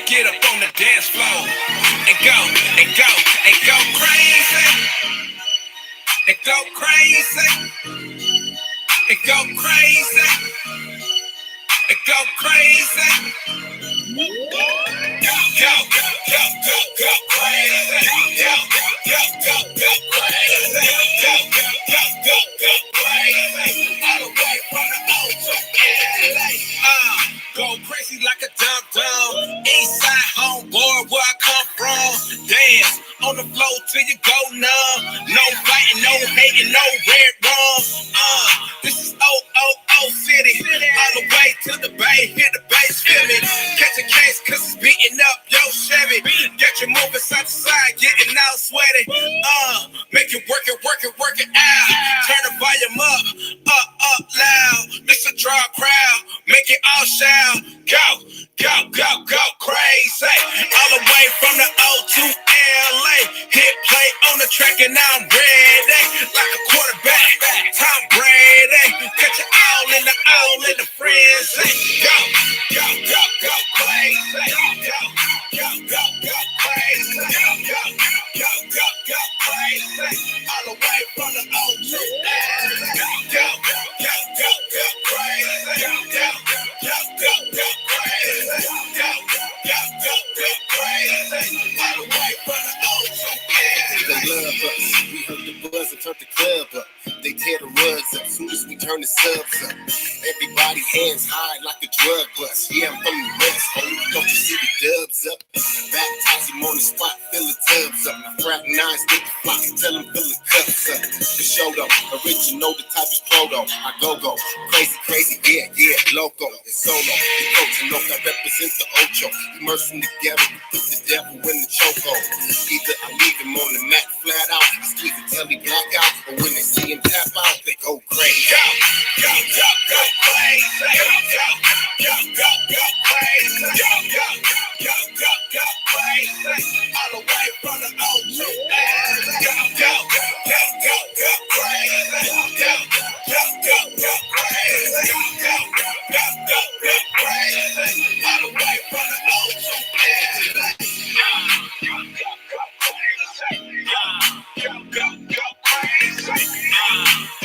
get up on the dance floor and go, and go, and go crazy, and go crazy, and go crazy, and go crazy. Go, go, go, go, go, go crazy. Go, go, go, go crazy. Go, go, go, go, go crazy. All the way from the O to LA. Go crazy like a dum-dum. Eastside homeboy, where I come from. Dance on the floor till you go numb. No fighting, no hating, no red rum. This is O City. All the way to the bay, hit the bass, feel me. Catch a case cause it's beating up yo Chevy. Get you moving side to side, getting all sweaty. Make it work it, work it, work it out. Turn the volume up loud. This a draw crowd, make it all shout. Go, go, go, go crazy. All the way from the O to LA. Hit play on the track and I'm ready. Like a quarterback, Tom Brady. Catch it all in the frenzy. Go, go, go, go crazy. Go, go, go, go crazy. Go, go, go, go, go crazy. All the way from the O to LA. Go, go, go, go, go crazy. Go, go, go, go, go crazy. Go, go, go, go crazy. All the way from the O to LA. They love us. We heard the buzz and turned the club up. They tear the rugs up soon as we turn the subs up. Everybody hands high like a drug bust. Yeah, I'm from the West, homie. Don't you see the dubs up? Baptize him on the spot, fill the tubs up. I fraternize with the flocks, tell him fill the cups up. The show though, original, the type is proto. I go, crazy, crazy, yeah, loco. It's solo, the coach and note I represent the Ocho. Immerse from together, we put the devil in the chokehold. Either I leave him on the mat flat out, I squeeze it till he black out, or when they see him tap out, they go crazy. Go, go, go, go crazy. Go, go, go, go, go crazy. Go, go, go, go, go crazy. All the way from the O to L. Go, go, go, go, go crazy. Go, go, go, go crazy. Go, go, go, go crazy. All the way from the O to L. Go, go, go crazy. Go, go, go crazy.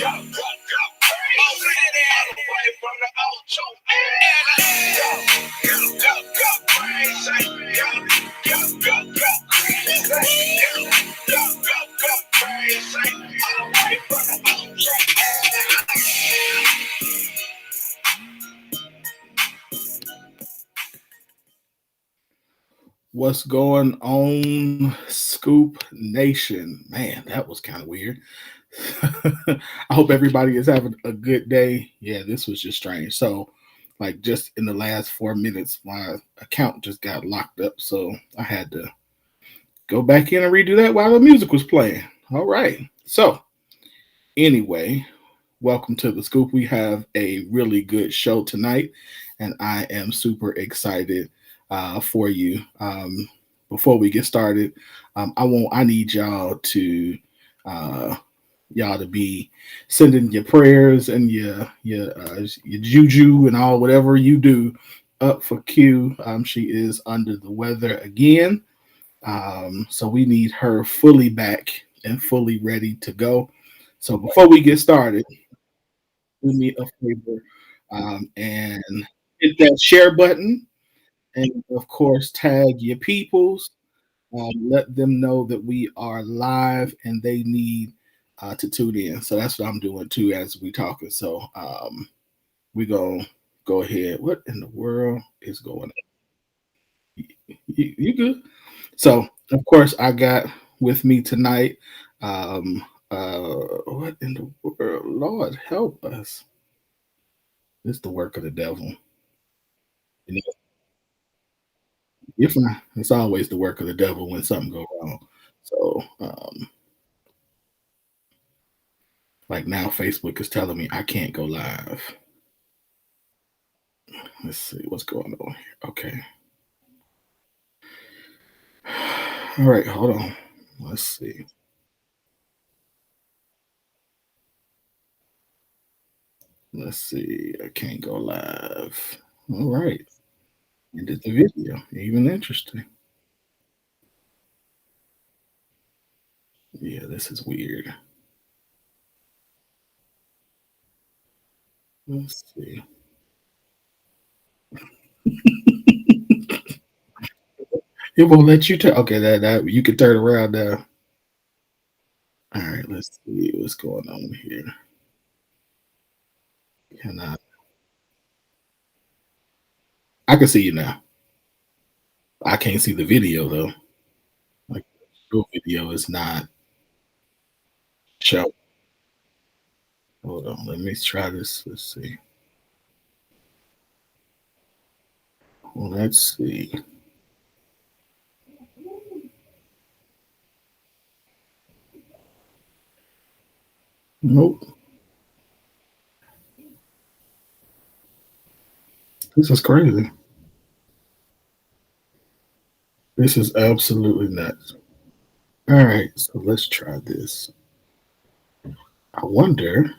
Go, go, go crazy. All the way from the O to L. Go, go, go crazy. Go, go, go crazy. Go, go crazy. All the way from the O to L. What's going on, Scoop Nation? Man, that was kind of weird. I hope everybody is having a good day. Yeah, this was just strange. So, like, just in the last 4 minutes, my account just got locked up. So, I had to go back in and redo that while the music was playing. All right. So, anyway, welcome to the Scoop. We have a really good show tonight, and I am super excited for you. Before we get started, I need uh, y'all to be sending your prayers and your juju and all whatever you do up for Q. She is under the weather again, so we need her fully back and fully ready to go. So before we get started, do me a favor and hit that share button, and of course tag your peoples. Let them know that we are live and they need to tune in. So that's what I'm doing too as we talking. So we gonna go ahead. What in the world is going on? You good? So of course I got with me tonight. Um, what in the world? Lord help us! It's the work of the devil. You know, if not, it's always the work of the devil when something go wrong. So like now Facebook is telling me I can't go live. Let's see what's going on here. Okay. All right, hold on. Let's see. Let's see. I can't go live. All right. Ended the video. Even interesting. Yeah, this is weird. Let's see. It won't let you turn. Okay, that you can turn around now. All right, let's see what's going on here. Can I can see you now. I can't see the video though. Like your video is not show. Hold on, let me try this. Let's see. Well, let's see. Nope. This is crazy. This is absolutely nuts. All right, so let's try this. I wonder,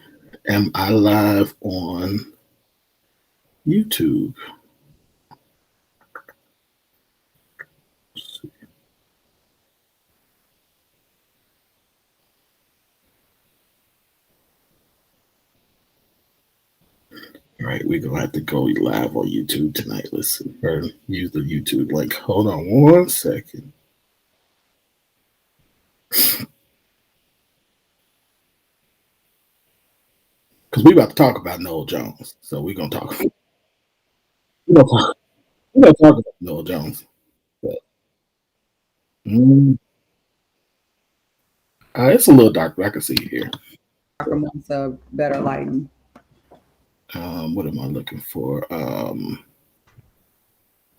am I live on YouTube? All right, we're gonna have to go live on YouTube tonight. Listen, or use the YouTube link. Hold on 1 second. Because we about to talk about Noel Jones. So we're gonna talk. We're gonna talk, we're gonna talk about Noel Jones. But, mm, it's a little dark, but I can see you here. Amongst better lighting. What am I looking for? I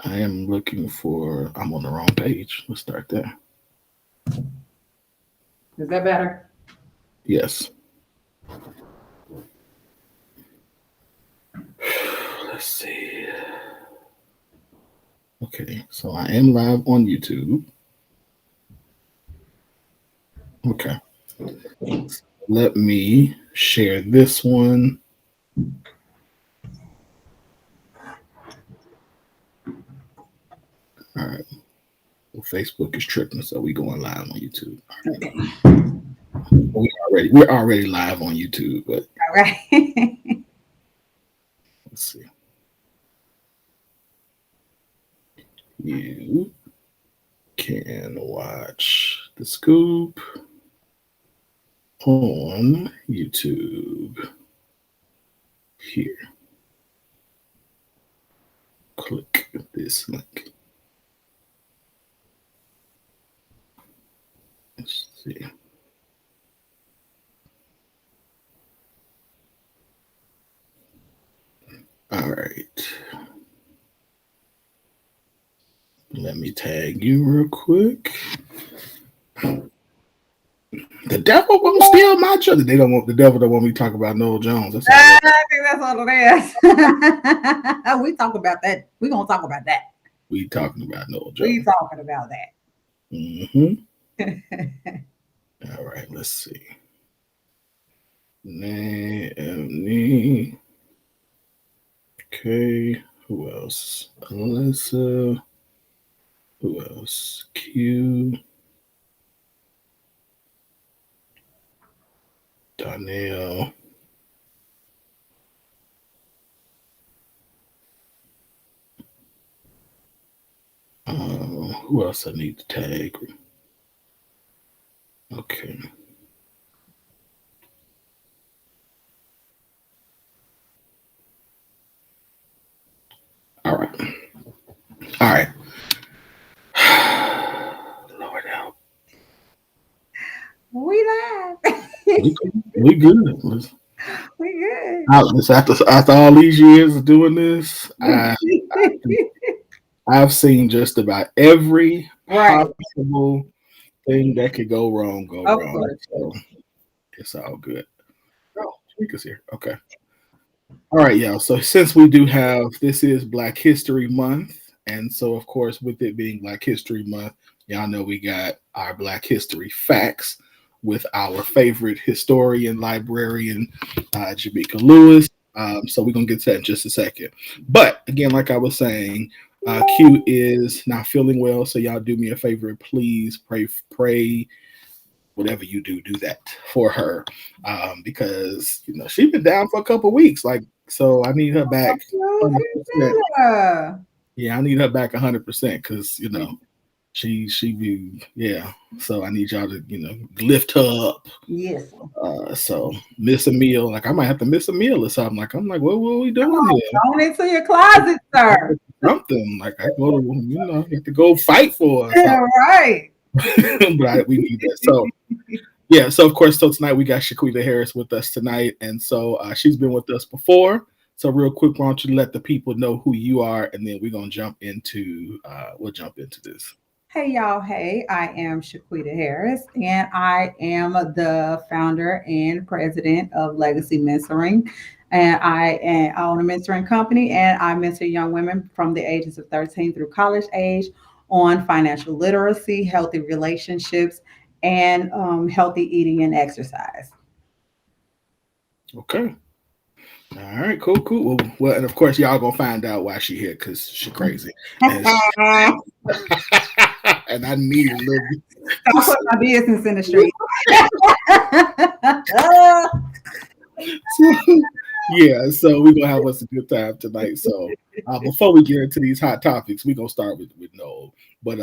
am looking for. I'm on the wrong page. Let's start there. Is that better? Yes. Let's see. Okay, so I am live on YouTube. Okay. Let me share this one. All right. Well, Facebook is tripping, so we going live on YouTube. All right. We're already live on YouTube, but All right. let's see. You can watch the scoop on YouTube here. Click this link. Let's see. All right. Let me tag you real quick. The devil won't steal my children. They don't want the devil. Don't want me to talk about Noel Jones. That's all. I think that's all it is. We talk about that. We're gonna talk about that. We talking about Noel We Jones. talking about that. All right. Let's see. Naomi. Okay. Who else? Alyssa. Who else? Q. Donnell. Who else I need to tag? Okay. All right. All right. Lord help. We live. We good. We good. After all these years of doing this, I've seen just about every Right. possible thing that could go wrong go Of wrong. course. So it's all good. Oh, Tweak here. Okay. All right, y'all. So since we do have this is Black History Month, and so of course with it being Black History Month, y'all know we got our Black History facts with our favorite historian, librarian, Jamaica Lewis. So we're gonna get to that in just a second. But again, like I was saying, Q is not feeling well, so y'all do me a favor, please pray. Whatever you do that for her, because she's been down for a couple weeks. Like, so I need her back. 100%. Yeah, I need her back 100% because yeah. So I need y'all to lift her up. Yes. So miss a meal. Like I might have to miss a meal or something. Like I'm like, what are we doing here? Going into your closet, sir. Something like I go to have to go fight for us. Yeah, right. But we need that. So yeah. So of course, tonight we got Shaquita Harris with us tonight, and so she's been with us before. So real quick, why don't you let the people know who you are, and then we're gonna jump into this. Hey y'all, hey, I am Shaquita Harris, and I am the founder and president of Legacy Mentoring. And I own a mentoring company, and I mentor young women from the ages of 13 through college age on financial literacy, healthy relationships, and healthy eating and exercise. Okay. All right, cool. Well, and of course, y'all gonna find out why she here because she crazy. And I need a little. I'll put my business in the street. Yeah, so we're gonna have us a good time tonight. So before we get into these hot topics, we're gonna start with Noel. But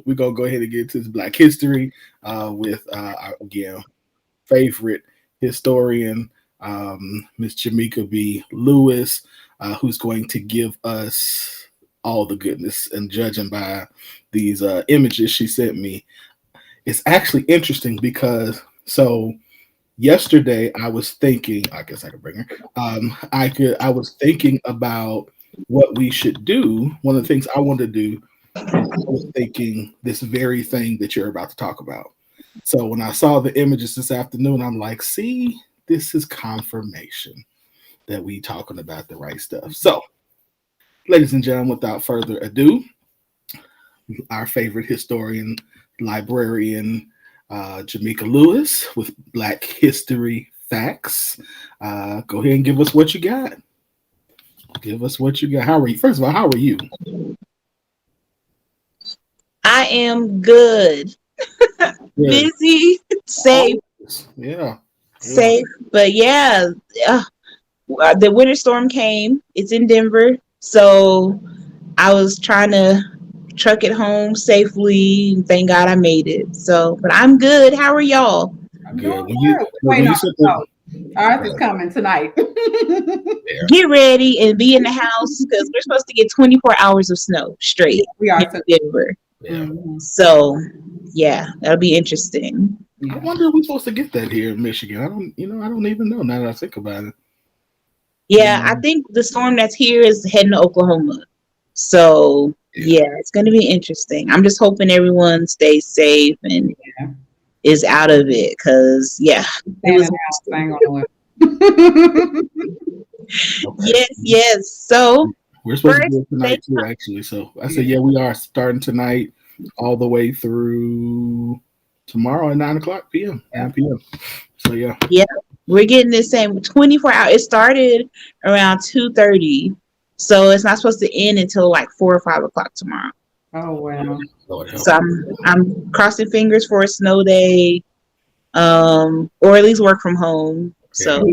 we're gonna go ahead and get into this Black history with our again favorite historian, Miss Jamika B. Lewis, who's going to give us all the goodness. And judging by these images she sent me, it's actually interesting because yesterday I was thinking, I guess I could bring her. I was thinking about what we should do. One of the things I wanted to do, I was thinking this very thing that you're about to talk about. So when I saw the images this afternoon, I'm like, see, this is confirmation that we talking about the right stuff. So, ladies and gentlemen, without further ado, our favorite historian, librarian, Jamika Lewis with Black History Facts. Go ahead and give us what you got. Give us what you got. How are you? First of all, how are you? I am good. Busy, safe. Yeah. Safe. But yeah, the winter storm came. It's in Denver. So I was trying to truck it home safely. Thank God I made it. So, but I'm good. How are y'all? I'm good. Ours is coming tonight. Get ready and be in the house because we're supposed to get 24 hours of snow straight. We are in Denver. Yeah. So, yeah, that'll be interesting. I wonder if we're supposed to get that here in Michigan. I don't even know now that I think about it. Yeah, I think the storm that's here is heading to Oklahoma. So, yeah, it's going to be interesting. I'm just hoping everyone stays safe and is out of it because, it was Yes. So we're supposed to do it tonight too, actually. So I said, we are starting tonight all the way through tomorrow at 9 p.m. So yeah, we're getting the same 24 hours. It started around 2:30, so it's not supposed to end until like 4 or 5 o'clock tomorrow. Oh wow! So I'm crossing fingers for a snow day, or at least work from home. So.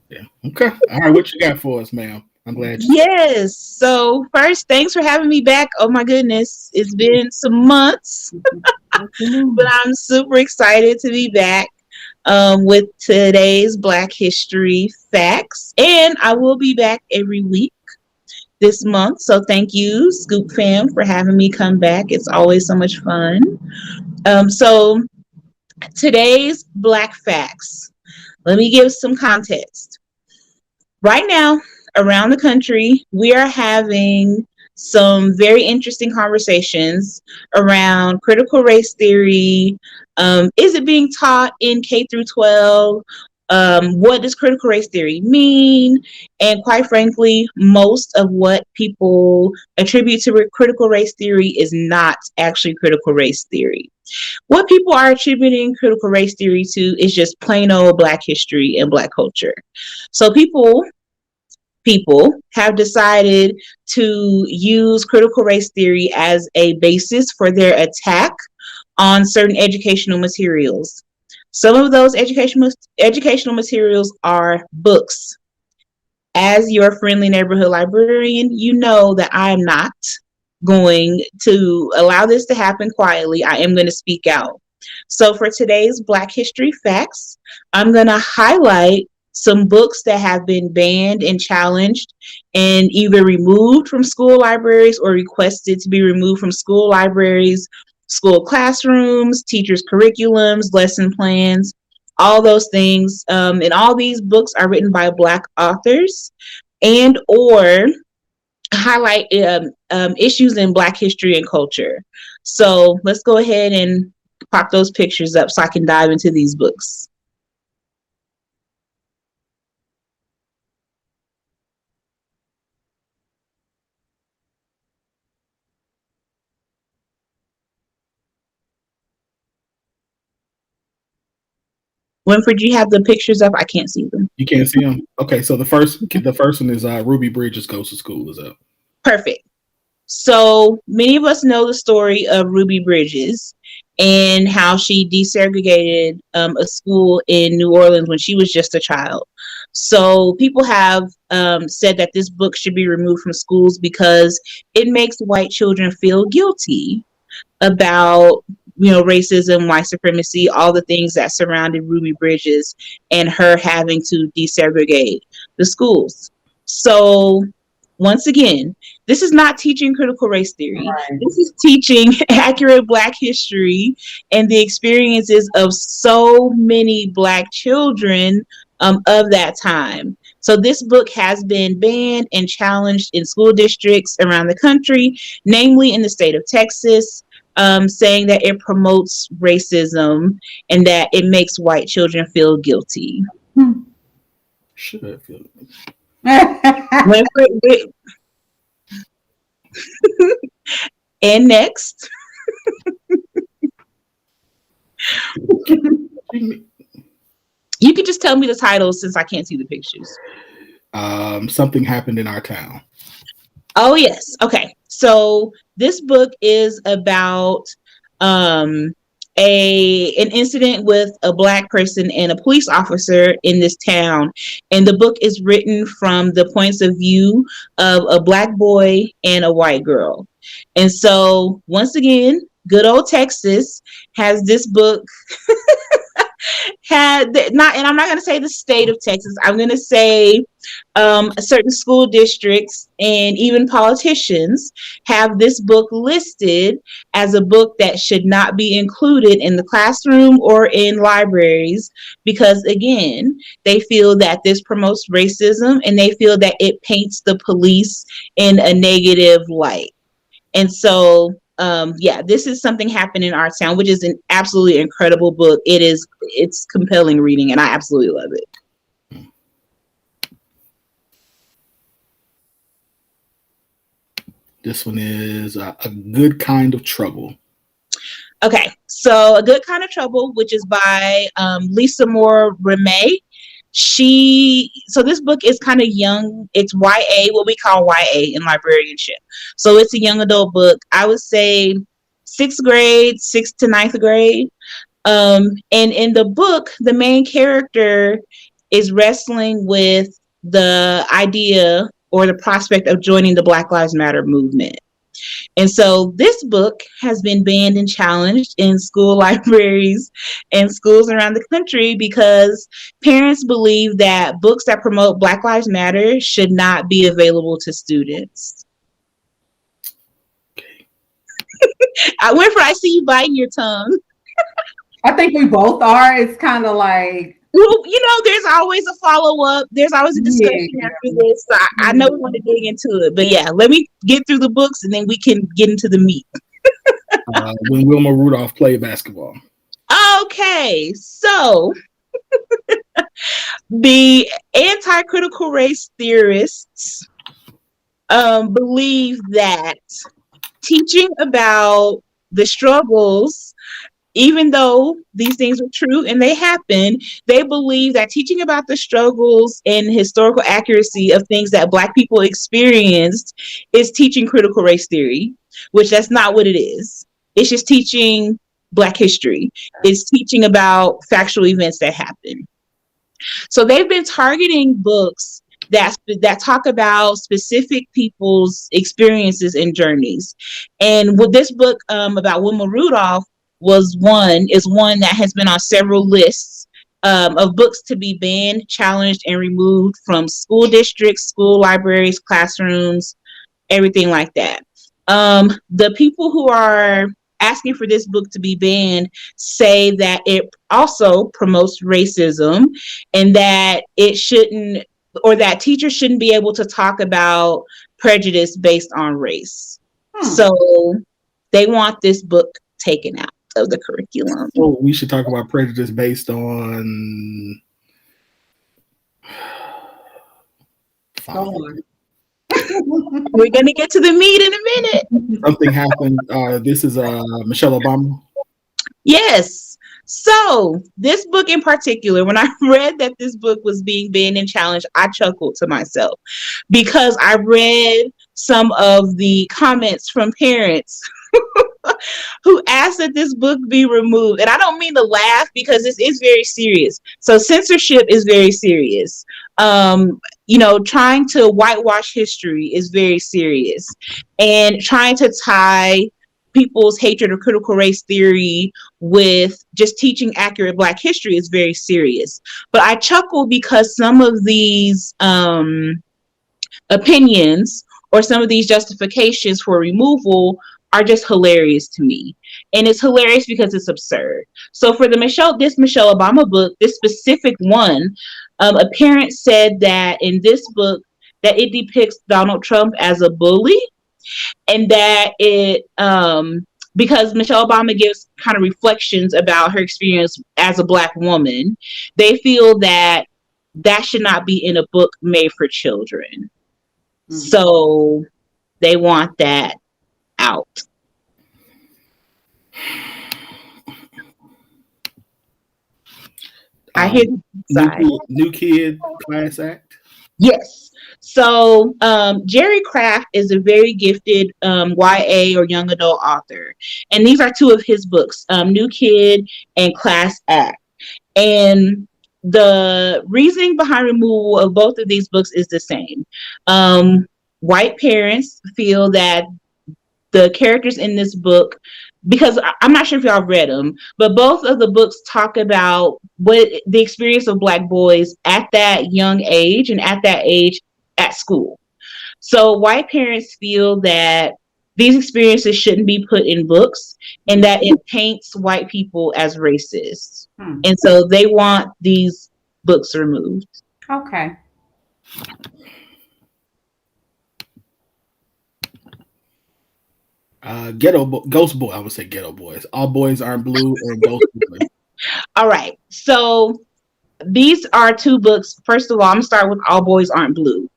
Yeah. Okay. All right. What you got for us, ma'am? I'm glad. Yes. So first, thanks for having me back. Oh my goodness, it's been some months, but I'm super excited to be back with today's Black History Facts, and I will be back every week this month. So thank you, Scoop Fam, for having me come back. It's always so much fun. So today's Black Facts. Let me give some context. Right now, around the country, we are having some very interesting conversations around critical race theory. Is it being taught in K through 12? What does critical race theory mean? And quite frankly, most of what people attribute to critical race theory is not actually critical race theory. What people are attributing critical race theory to is just plain old Black history and Black culture. So people people have decided to use critical race theory as a basis for their attack on certain educational materials. Some of those educational materials are books. As your friendly neighborhood librarian, you know that I am not going to allow this to happen quietly. I am going to speak out. So for today's Black History Facts, I'm going to highlight some books that have been banned and challenged and either removed from school libraries or requested to be removed from school libraries, school classrooms, teachers' curriculums, lesson plans, all those things. And all these books are written by Black authors and or highlight issues in Black history and culture. So let's go ahead and pop those pictures up so I can dive into these books. Winfred, do you have the pictures up? I can't see them. You can't see them? Okay, so the first one is Ruby Bridges Goes to School is up. Perfect. So many of us know the story of Ruby Bridges and how she desegregated a school in New Orleans when she was just a child. So people have said that this book should be removed from schools because it makes white children feel guilty about racism, white supremacy, all the things that surrounded Ruby Bridges and her having to desegregate the schools. So once again, this is not teaching critical race theory. Right. This is teaching accurate Black history and the experiences of so many Black children of that time. So this book has been banned and challenged in school districts around the country, namely in the state of Texas, saying that it promotes racism and that it makes white children feel guilty. Should feel And next. You can just tell me the titles since I can't see the pictures. Something Happened in Our Town. Oh, yes. Okay. So this book is about an incident with a Black person and a police officer in this town. And the book is written from the points of view of a Black boy and a white girl. And so once again, good old Texas has this book and I'm not going to say the state of Texas. I'm going to say certain school districts and even politicians have this book listed as a book that should not be included in the classroom or in libraries because, again, they feel that this promotes racism and they feel that it paints the police in a negative light. And so this is Something Happened in Our Town, which is an absolutely incredible book. It's compelling reading, and I absolutely love it. This one is A Good Kind of Trouble. Okay, so A Good Kind of Trouble, which is by Lisa Moore Ramey. So this book is kind of young. It's YA, what we call YA in librarianship. So it's a young adult book. I would say 6th grade, 6th to 9th grade. And in the book, the main character is wrestling with the idea or the prospect of joining the Black Lives Matter movement. And so this book has been banned and challenged in school libraries and schools around the country because parents believe that books that promote Black Lives Matter should not be available to students. Winfred, I see you biting your tongue. I think we both are. It's kind of like, well, there's always a follow-up. There's always a discussion after this. So I know we want to dig into it. But yeah, let me get through the books and then we can get into the meat. When Wilma Rudolph played basketball. Okay, so the anti-critical race theorists believe that teaching about the struggles even though these things are true and they happen, they believe that teaching about the struggles and historical accuracy of things that Black people experienced is teaching critical race theory, which that's not what it is. It's just teaching Black history. It's teaching about factual events that happen. So they've been targeting books that talk about specific people's experiences and journeys. And with this book about Wilma Rudolph is one that has been on several lists of books to be banned, challenged, and removed from school districts, school libraries, classrooms, everything like that. The people who are asking for this book to be banned say that it also promotes racism and that it shouldn't, or that teachers shouldn't be able to talk about prejudice based on race. So they want this book taken out of the curriculum. Oh, we should talk about prejudice based on. We're going to get to the meat in a minute. Something happened. This is Michelle Obama. Yes. So this book in particular, when I read that this book was being banned and challenged, I chuckled to myself because I read some of the comments from parents who asked that this book be removed. And I don't mean to laugh because this is very serious. So censorship is very serious. Trying to whitewash history is very serious. And trying to tie people's hatred of critical race theory with just teaching accurate Black history is very serious. But I chuckle because some of these opinions or some of these justifications for removal are just hilarious to me. And it's hilarious because it's absurd. So for this Michelle Obama book, this specific one, a parent said that in this book that it depicts Donald Trump as a bully, and that it because Michelle Obama gives kind of reflections about her experience as a Black woman, they feel that should not be in a book made for children. So they want that out. I hear New Kid Class Act. Yes. So Jerry Craft is a very gifted YA or young adult author. And these are two of his books, New Kid and Class Act. And the reasoning behind removal of both of these books is the same. White parents feel that the characters in this book, because I'm not sure if y'all read them, but both of the books talk about what the experience of Black boys at that young age and at that age at school. So white parents feel that these experiences shouldn't be put in books and that it paints white people as racist. And so they want these books removed. Okay. Ghost Boy. I would say Ghetto Boys. All Boys Aren't Blue and Ghost Boy. All right. So these are two books. First of all, I'm going to start with All Boys Aren't Blue.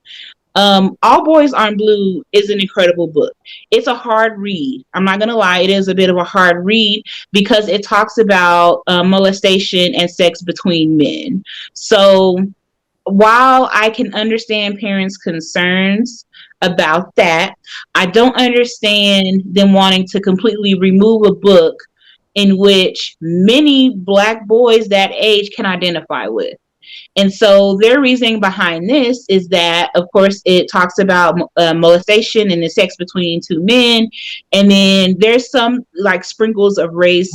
All Boys Aren't Blue is an incredible book. It's a hard read. I'm not going to lie. It is a bit of a hard read because it talks about molestation and sex between men. So while I can understand parents' concerns about that, I don't understand them wanting to completely remove a book in which many Black boys that age can identify with. And so their reasoning behind this is that, of course, it talks about molestation and the sex between two men. And then there's some like sprinkles of race,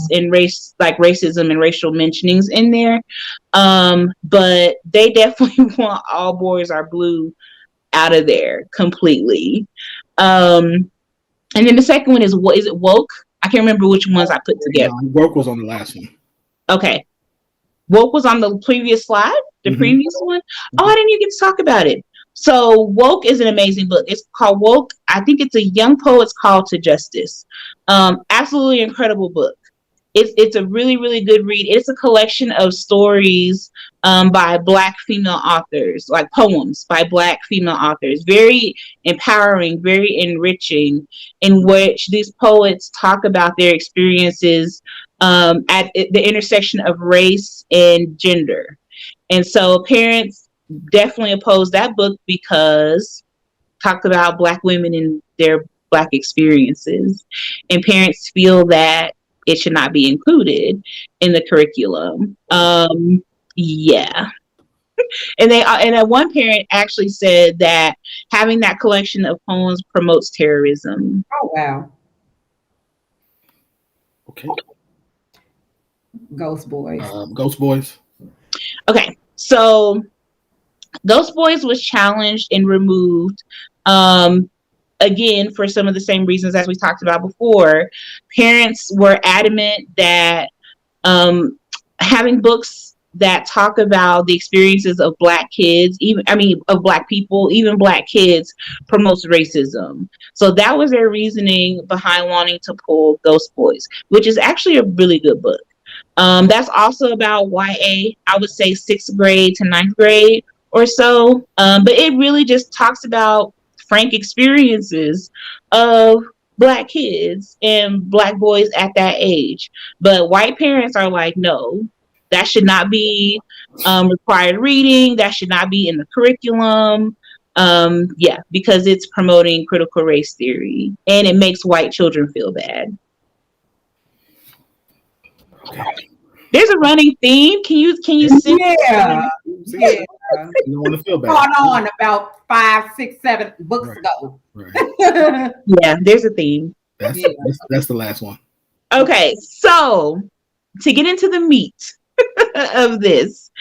like racism and racial mentionings in there. But they definitely want All Boys Are Blue out of there completely. And then the second one is it Woke? I can't remember which ones I put together. Woke was on the last one. Okay. Woke was on the previous slide, previous one. Oh, I didn't even get to talk about it. So Woke is an amazing book. It's called Woke. I think it's a young poet's call to justice. Absolutely incredible book. It's a really, really good read. It's a collection of stories by Black female authors, like poems by Black female authors. Very empowering, very enriching, in which these poets talk about their experiences at the intersection of race and gender. And so parents definitely oppose that book because talked about Black women and their Black experiences. And parents feel that it should not be included in the curriculum. Yeah. And one parent actually said that having that collection of poems promotes terrorism. Oh, wow. Okay. Ghost Boys. Ghost Boys. Okay. So Ghost Boys was challenged and removed. Again, for some of the same reasons as we talked about before. Parents were adamant that having books that talk about the experiences of Black kids, of Black people, even Black kids, promotes racism. So that was their reasoning behind wanting to pull Ghost Boys, which is actually a really good book. That's also about YA, I would say 6th grade to 9th grade or so. But it really just talks about frank experiences of Black kids and Black boys at that age. But white parents are like, no, that should not be required reading. That should not be in the curriculum. Because it's promoting critical race theory and it makes white children feel bad. There's a running theme. Can you see? Yeah. You don't want to feel bad. Going on about 5, 6, 7 books ago. Right. Yeah, there's a theme. That's the last one. Okay, so to get into the meat of this,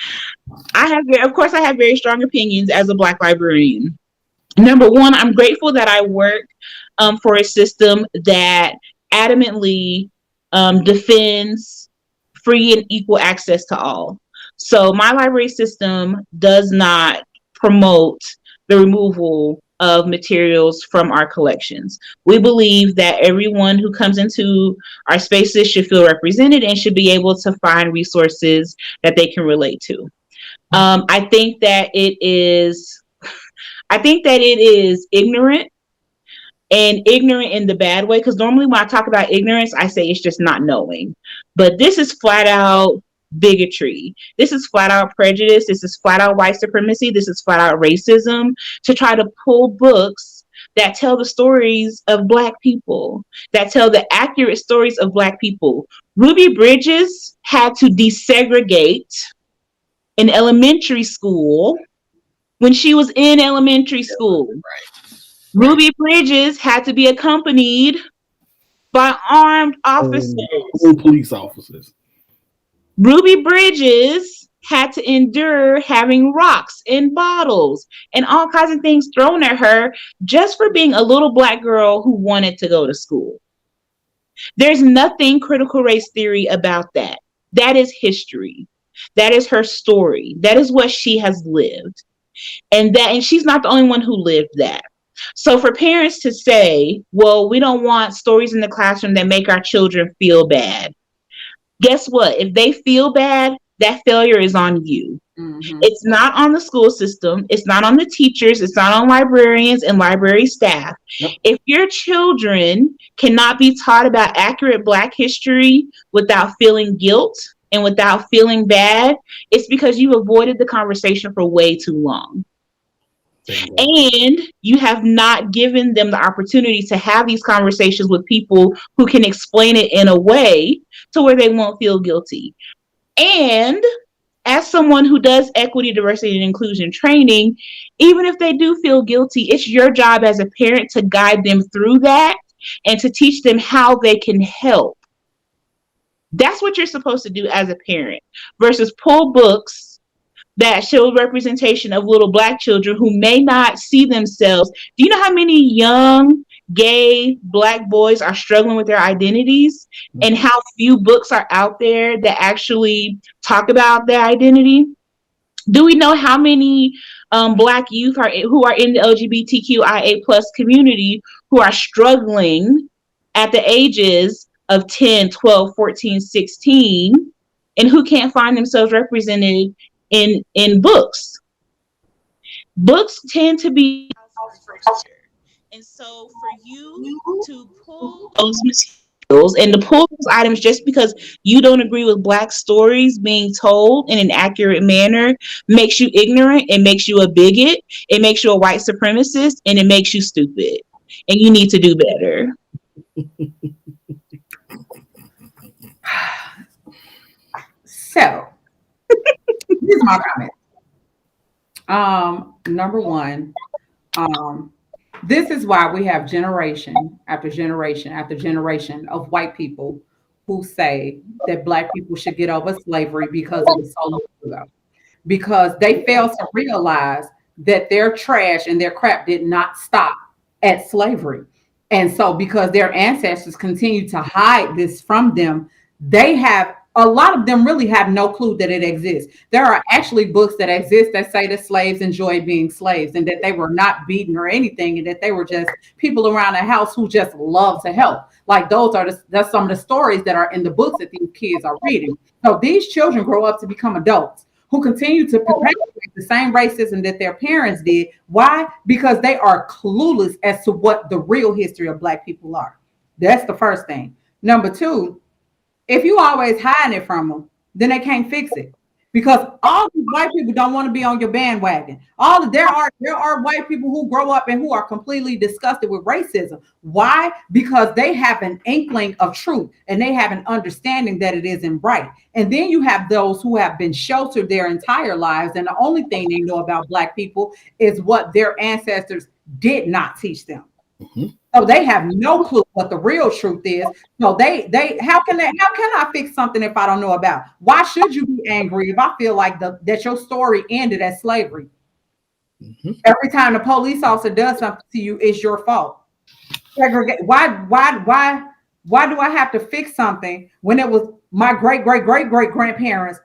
I have very strong opinions as a Black librarian. Number one, I'm grateful that I work for a system that adamantly defends free and equal access to all. So my library system does not promote the removal of materials from our collections. We believe that everyone who comes into our spaces should feel represented and should be able to find resources that they can relate to. I think that it is ignorant, and ignorant in the bad way, because normally when I talk about ignorance, I say it's just not knowing. But this is flat out bigotry. This is flat out prejudice. This is flat out white supremacy. This is flat out racism to try to pull books that tell the stories of Black people, that tell the accurate stories of Black people. Ruby Bridges had to desegregate in elementary school when she was in elementary school. Ruby Bridges had to be accompanied by armed officers. Police officers. Ruby Bridges had to endure having rocks and bottles and all kinds of things thrown at her just for being a little Black girl who wanted to go to school. There's nothing critical race theory about that. That is history. That is her story. That is what she has lived. And she's not the only one who lived that. So for parents to say, well, we don't want stories in the classroom that make our children feel bad. Guess what? If they feel bad, that failure is on you. Mm-hmm. It's not on the school system. It's not on the teachers. It's not on librarians and library staff. Yep. If your children cannot be taught about accurate Black history without feeling guilt and without feeling bad, it's because you avoided the conversation for way too long. And you have not given them the opportunity to have these conversations with people who can explain it in a way to where they won't feel guilty. And as someone who does equity, diversity, and inclusion training, even if they do feel guilty, it's your job as a parent to guide them through that and to teach them how they can help. That's what you're supposed to do as a parent versus pull books that show representation of little Black children who may not see themselves. Do you know how many young, gay, Black boys are struggling with their identities and how few books are out there that actually talk about their identity? Do we know how many Black youth who are in the LGBTQIA+ community who are struggling at the ages of 10, 12, 14, 16, and who can't find themselves represented in books. Books tend to be and so for you to pull those materials and to pull those items just because you don't agree with Black stories being told in an accurate manner makes you ignorant, it makes you a bigot, it makes you a white supremacist, and it makes you stupid. And you need to do better. So, here's my comment. Number one, this is why we have generation after generation after generation of white people who say that Black people should get over slavery because it was so long ago. Because they fail to realize that their trash and their crap did not stop at slavery. And so because their ancestors continue to hide this from them, a lot of them really have no clue that it exists. There are actually books that exist that say that slaves enjoyed being slaves and that they were not beaten or anything and that they were just people around the house who just love to help. Like that's some of the stories that are in the books that these kids are reading. So these children grow up to become adults who continue to perpetuate the same racism that their parents did. Why? Because they are clueless as to what the real history of Black people are. That's the first thing. Number two, if you always hiding it from them, then they can't fix it. Because all these white people don't want to be on your bandwagon. There are white people who grow up and who are completely disgusted with racism. Why? Because they have an inkling of truth and they have an understanding that it isn't right. And then you have those who have been sheltered their entire lives, and the only thing they know about Black people is what their ancestors did not teach them. Mm-hmm. So they have no clue what the real truth is. So how can I fix something if I don't know about? Why should you be angry if I feel like that your story ended at slavery? Mm-hmm. Every time the police officer does something to you, it's your fault. Why do I have to fix something when it was my great grandparents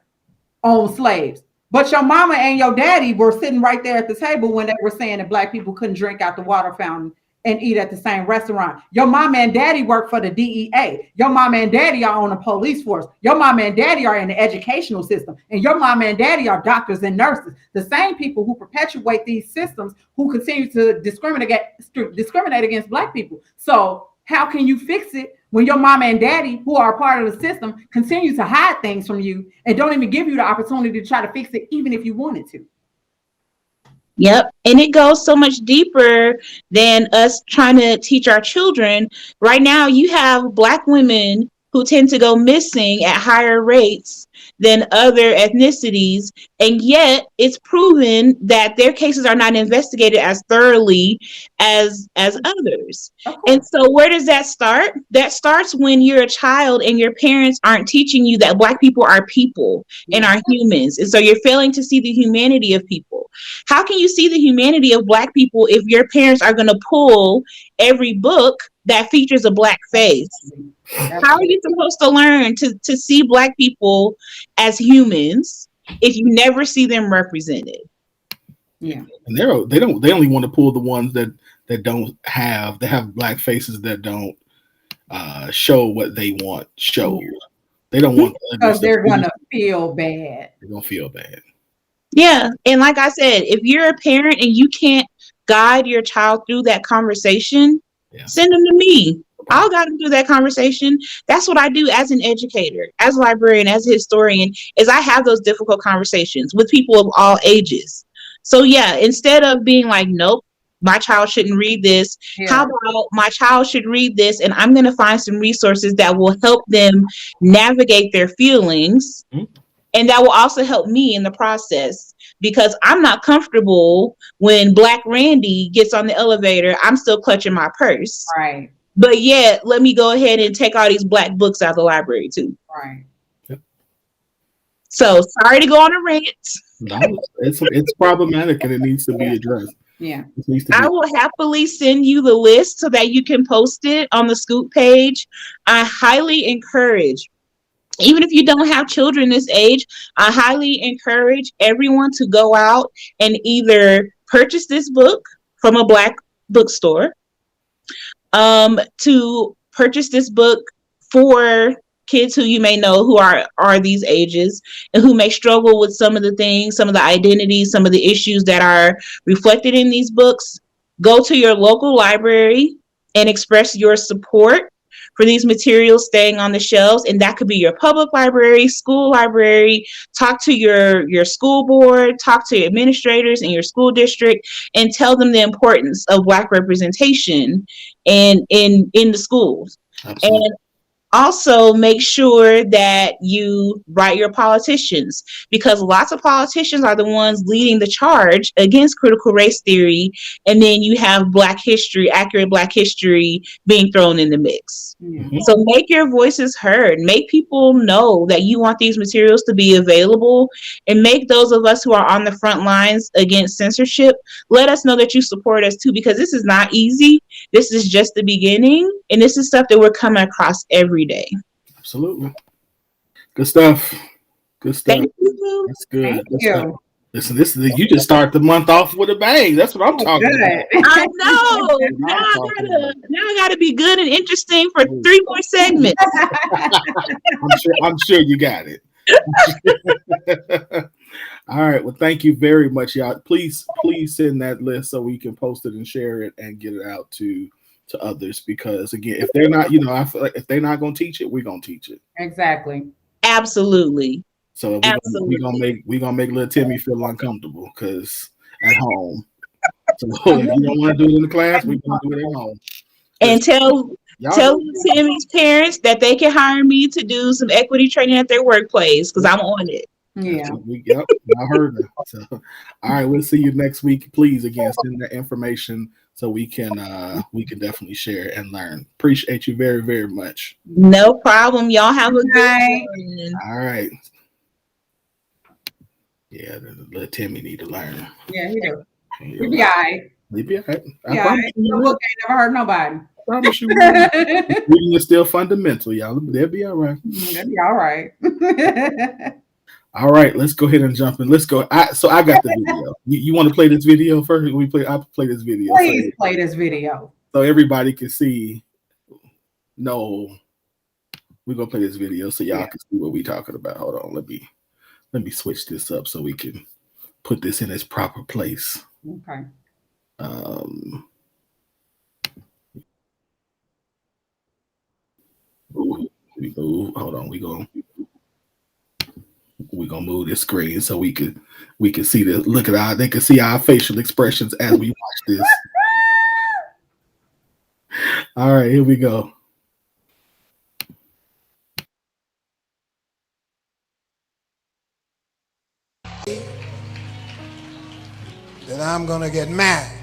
owned slaves? But your mama and your daddy were sitting right there at the table when they were saying that Black people couldn't drink out the water fountain and eat at the same restaurant. Your mama and daddy work for the DEA. Your mama and daddy are on the police force. Your mama and daddy are in the educational system. And your mama and daddy are doctors and nurses. The same people who perpetuate these systems who continue to discriminate against Black people. So how can you fix it when your mama and daddy, who are a part of the system, continue to hide things from you and don't even give you the opportunity to try to fix it, even if you wanted to? Yep. And it goes so much deeper than us trying to teach our children. Right now, you have Black women who tend to go missing at higher rates than other ethnicities. And yet it's proven that their cases are not investigated as thoroughly as others. And so where does that start? That starts when you're a child and your parents aren't teaching you that Black people are people and are humans. And so you're failing to see the humanity of people. How can you see the humanity of Black people if your parents are going to pull every book that features a Black face? How are you supposed to learn to see Black people as humans if you never see them represented? Yeah, and they only want to pull the ones that have Black faces that don't show what they want showed. They don't want because they're gonna feel bad. They're gonna feel bad. Yeah, and like I said, if you're a parent and you can't guide your child through that conversation, send them to me. I'll guide them through that conversation. That's what I do as an educator, as a librarian, as a historian, is I have those difficult conversations with people of all ages. So yeah, instead of being like, nope, my child shouldn't read this. Yeah. How about my child should read this, and I'm going to find some resources that will help them navigate their feelings. Mm-hmm. And that will also help me in the process, because I'm not comfortable when Black Randy gets on the elevator. I'm still clutching my purse. Right. But yet, let me go ahead and take all these Black books out of the library too. Right. Yep. So sorry to go on a rant. No, it's problematic and it needs to be addressed. Yeah. I will happily send you the list so that you can post it on the Scoop page. I highly encourage, even if you don't have children this age, I highly encourage everyone to go out and either purchase this book from a Black bookstore, to purchase this book for kids who you may know who are these ages and who may struggle with some of the things, some of the identities, some of the issues that are reflected in these books. Go to your local library and express your support for these materials staying on the shelves. And that could be your public library, school library. Talk to your school board, talk to administrators in your school district, and tell them the importance of Black representation in the schools. Absolutely. And also make sure that you write your politicians, because lots of politicians are the ones leading the charge against critical race theory, and then you have accurate Black history being thrown in the mix. Mm-hmm. So make your voices heard, make people know that you want these materials to be available, and make those of us who are on the front lines against censorship, let us know that you support us too, because this is not easy. This is just the beginning, and this is stuff that we're coming across every day. Absolutely. Good stuff. Good stuff. Thank you. That's good. Thank Good you. stuff. Listen, you just start the month off with a bang. That's what I'm talking about. I know. Now I gotta be good and interesting for 3 more segments. I'm sure you got it. All right. Well, thank you very much, y'all. Please send that list so we can post it and share it and get it out to others. Because again, if they're not, I feel like if they're not going to teach it, we're going to teach it. Exactly. Absolutely. So we're gonna make little Timmy feel uncomfortable because at home. So if you don't want to do it in the class, we're gonna do it at home. And tell Timmy's parents that they can hire me to do some equity training at their workplace because I'm on it. Yeah. Yep, I heard it. So, all right, we'll see you next week. Please, again, send that information so we can definitely share and learn. Appreciate you very, very much. No problem. Y'all have a good night. All right. Yeah, the little Timmy need to learn. Yeah, he do. He'll be all right. He'll be all right. Yeah, the book ain't never hurt nobody. I promise you. Reading is still fundamental, y'all. They'll be all right. They'll be all right. All right, let's go ahead and jump in. Let's go. I got the video. You want to play this video first? I'll play this video. Please play this video. So everybody can see. No, we're gonna play this video so y'all can see what we're talking about. Hold on, let me switch this up so we can put this in its proper place. Okay. Hold on, we're gonna move this screen so we can see this. They can see our facial expressions as we watch this. All right, here we go. That I'm gonna get married.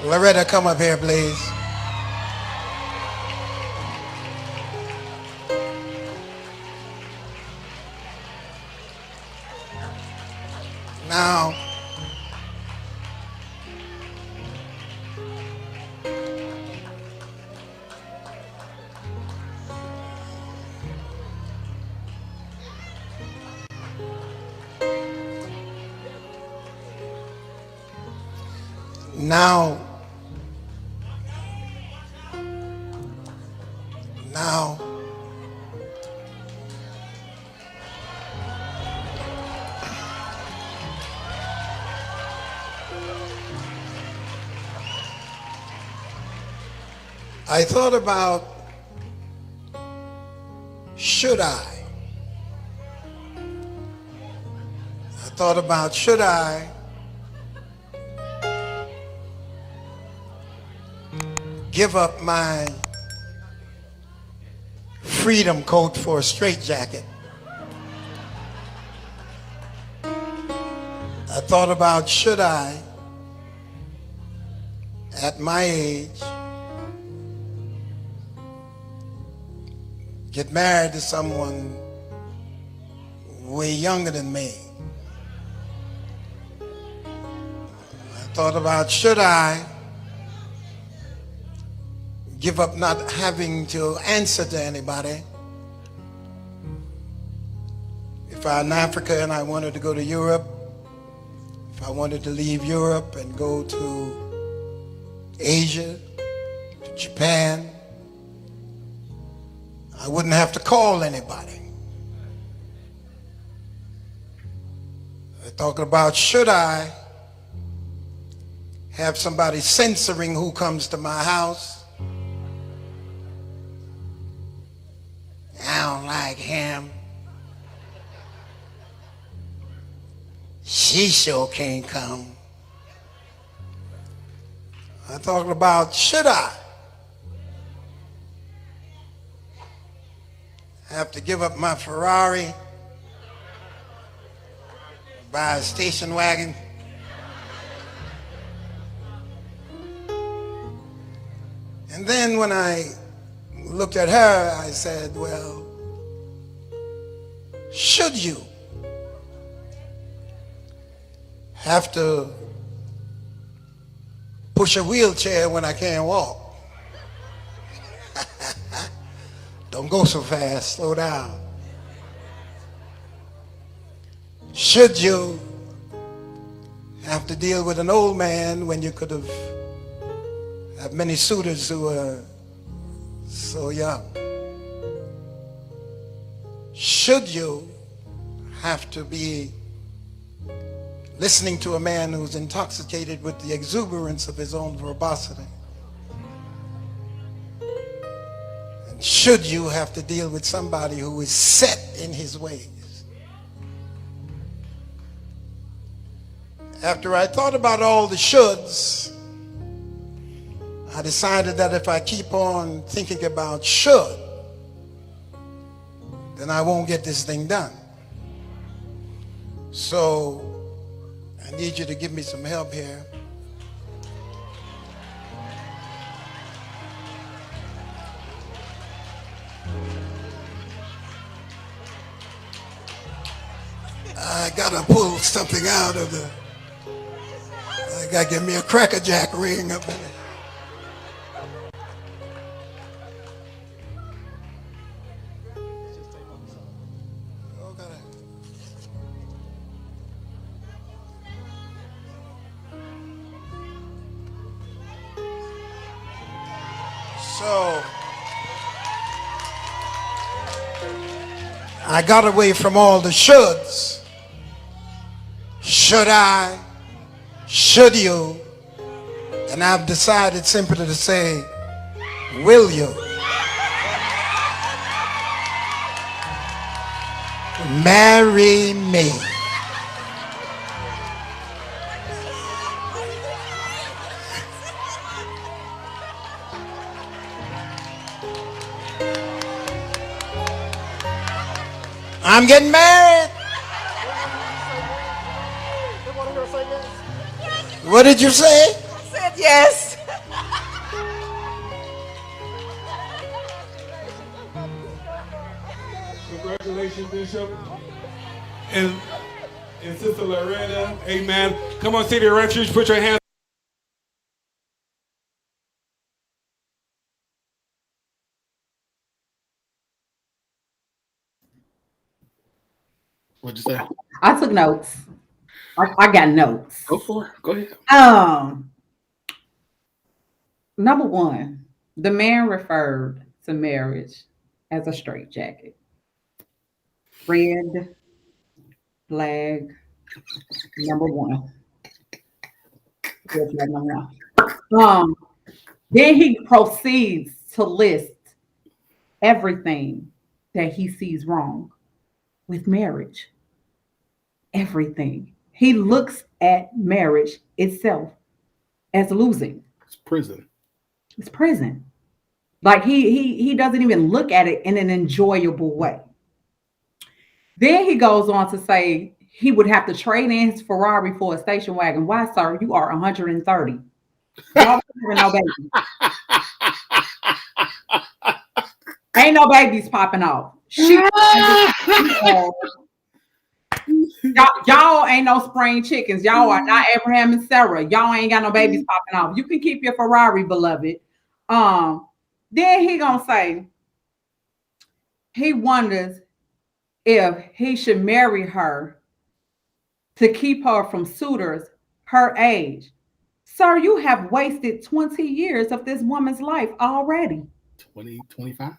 Loretta, come up here, please. Now, I thought about, should I? Should I give up my freedom coat for a straitjacket? I thought about, should I, at my age, get married to someone way younger than me? I thought about, should I give up not having to answer to anybody? If I'm in Africa and I wanted to go to Europe, if I wanted to leave Europe and go to Asia, to Japan, I wouldn't have to call anybody. They're talking about, should I have somebody censoring who comes to my house? I don't like him. She sure can't come. I'm talking about, should I have to give up my Ferrari, buy a station wagon? And then when I looked at her, I said, well, should you have to push a wheelchair when I can't walk? Don't go so fast, slow down. Should you have to deal with an old man when you could have many suitors who are so young? Should you have to be listening to a man who's intoxicated with the exuberance of his own verbosity? And should you have to deal with somebody who is set in his ways? After I thought about all the shoulds, I decided that if I keep on thinking about should, then I won't get this thing done. So I need you to give me some help here. I gotta pull something out of the, I gotta give me a Cracker Jack ring up in it. So I got away from all the shoulds. Should I? Should you? And I've decided simply to say, will you? Marry me. I'm getting married. What did you say? I said yes. Congratulations, Bishop. And Sister Loretta, amen. Come on, City of Refuge, put your hands. What'd you say? I took notes. I got notes. Go for it. Go ahead. Number one, the man referred to marriage as a straitjacket. Red flag number one. Red flag number one. Then he proceeds to list everything that he sees wrong with marriage. Everything. He looks at marriage itself as losing. It's prison. It's prison. Like he doesn't even look at it in an enjoyable way. Then he goes on to say he would have to trade in his Ferrari for a station wagon. Why, sir? You are 130. Y'all no baby. Ain't no babies popping off. Y'all ain't no spring chickens. Y'all are not Abraham and Sarah. Y'all ain't got no babies popping off. You can keep your Ferrari, beloved. Then he gonna say he wonders if he should marry her to keep her from suitors her age. Sir, you have wasted 20 years of this woman's life already. 20, 25.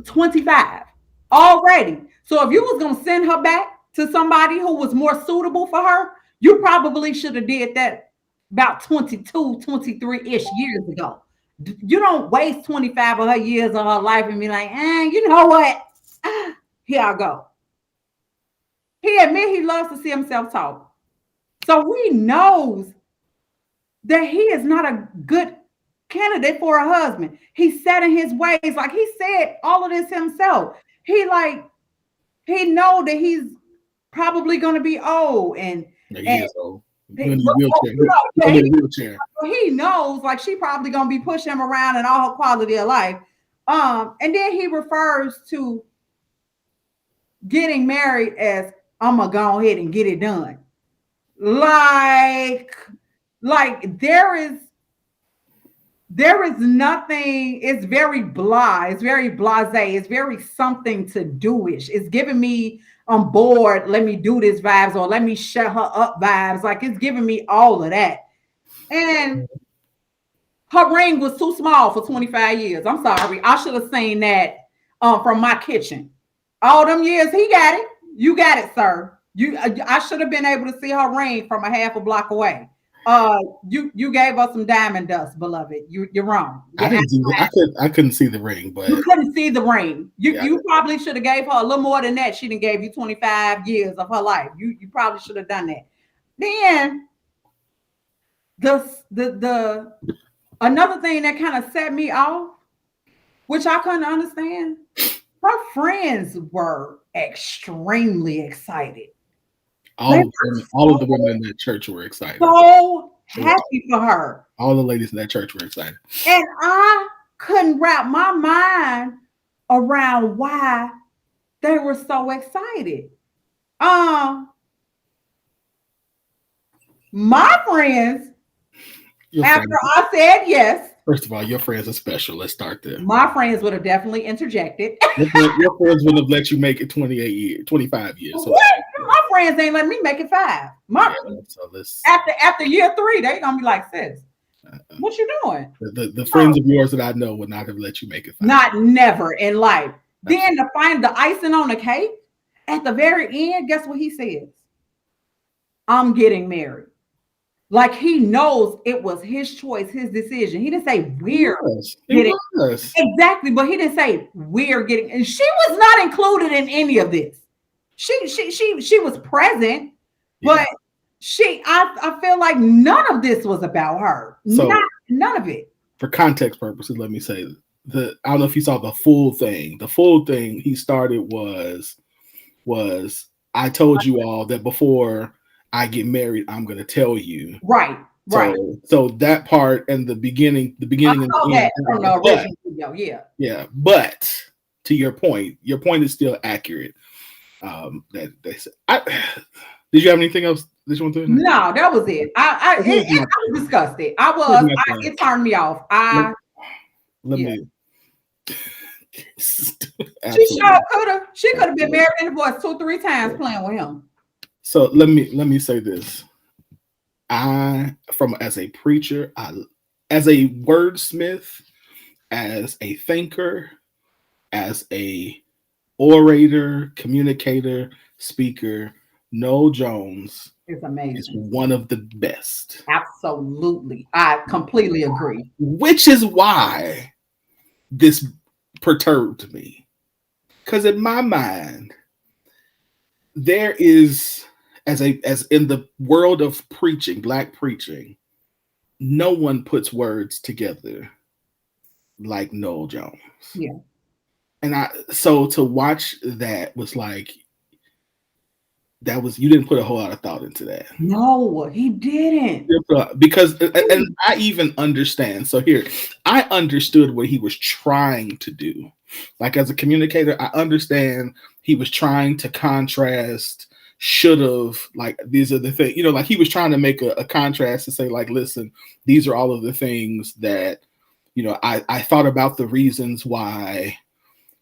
25 already. So if you was going to send her back to somebody who was more suitable for her, you probably should have did that about 22, 23-ish years ago. You don't waste 25 of her years of her life and be like, you know what? Here I go. He admit he loves to see himself talk. So he knows that he is not a good candidate for a husband. He's set in his ways. Like he said all of this himself. He know that he's probably going to be old and is old. He knows like she probably going to be pushing him around in all her quality of life. And then he refers to getting married as I'm gonna go ahead and get it done. Like there is nothing. It's very blah. It's very blasé. It's very something to do-ish. It's giving me on board. Let me do this vibes or let me shut her up vibes. Like it's giving me all of that. And her ring was too small for 25 years. I'm sorry. I should have seen that from my kitchen. All them years he got it. You got it, sir. I should have been able to see her ring from a half a block away. You gave us some diamond dust, beloved. You're wrong. I couldn't see the ring, but you couldn't see the ring. You probably should have gave her a little more than that. She didn't gave you 25 years of her life. You probably should have done that. Then the another thing that kind of set me off, which I couldn't understand, her friends were extremely excited. All of the women in that church were excited. So happy for her. All the ladies in that church were excited. And I couldn't wrap my mind around why they were so excited. My friends, after I said yes. First of all, your friends are special. Let's start there. My friends would have definitely interjected. Your friends would have let you make it 25 years. So. What? My friends ain't let me make it 5. After year 3, they gonna be like, sis, what you doing? The friends of yours that I know would not have let you make it 5. Not never in life. Then to find the icing on the cake at the very end, guess what he says? I'm getting married. Like he knows it was his choice, his decision. He didn't say we're getting exactly, but he didn't say we're getting. And she was not included in any of this. She was present, but I feel like none of this was about her. So, none of it. For context purposes, let me say I don't know if you saw the full thing. The full thing he started was I told you all that before I get married, I'm going to tell you. Right. So that part and the beginning and the end. Yeah. But to your point is still accurate. That they said. Did you have anything else that you want to? No, that was it. I was disgusted. It turned me off. Let me. She could have been married in divorce 2-3 times playing with him. So let me say this. As a preacher, as a wordsmith, as a thinker, as a orator, communicator, speaker, Noel Jones is amazing. Is one of the best. Absolutely. I completely agree. Which is why this perturbed me. Because in my mind, there is, as in the world of preaching, Black preaching, no one puts words together like Noel Jones. Yeah. And so to watch that was like, you didn't put a whole lot of thought into that. No, he didn't. Because, and I even understand. So here, I understood what he was trying to do. Like as a communicator, I understand he was trying to contrast, should have, like, these are the things, like he was trying to make a contrast to say, like, listen, these are all of the things that, I thought about the reasons why,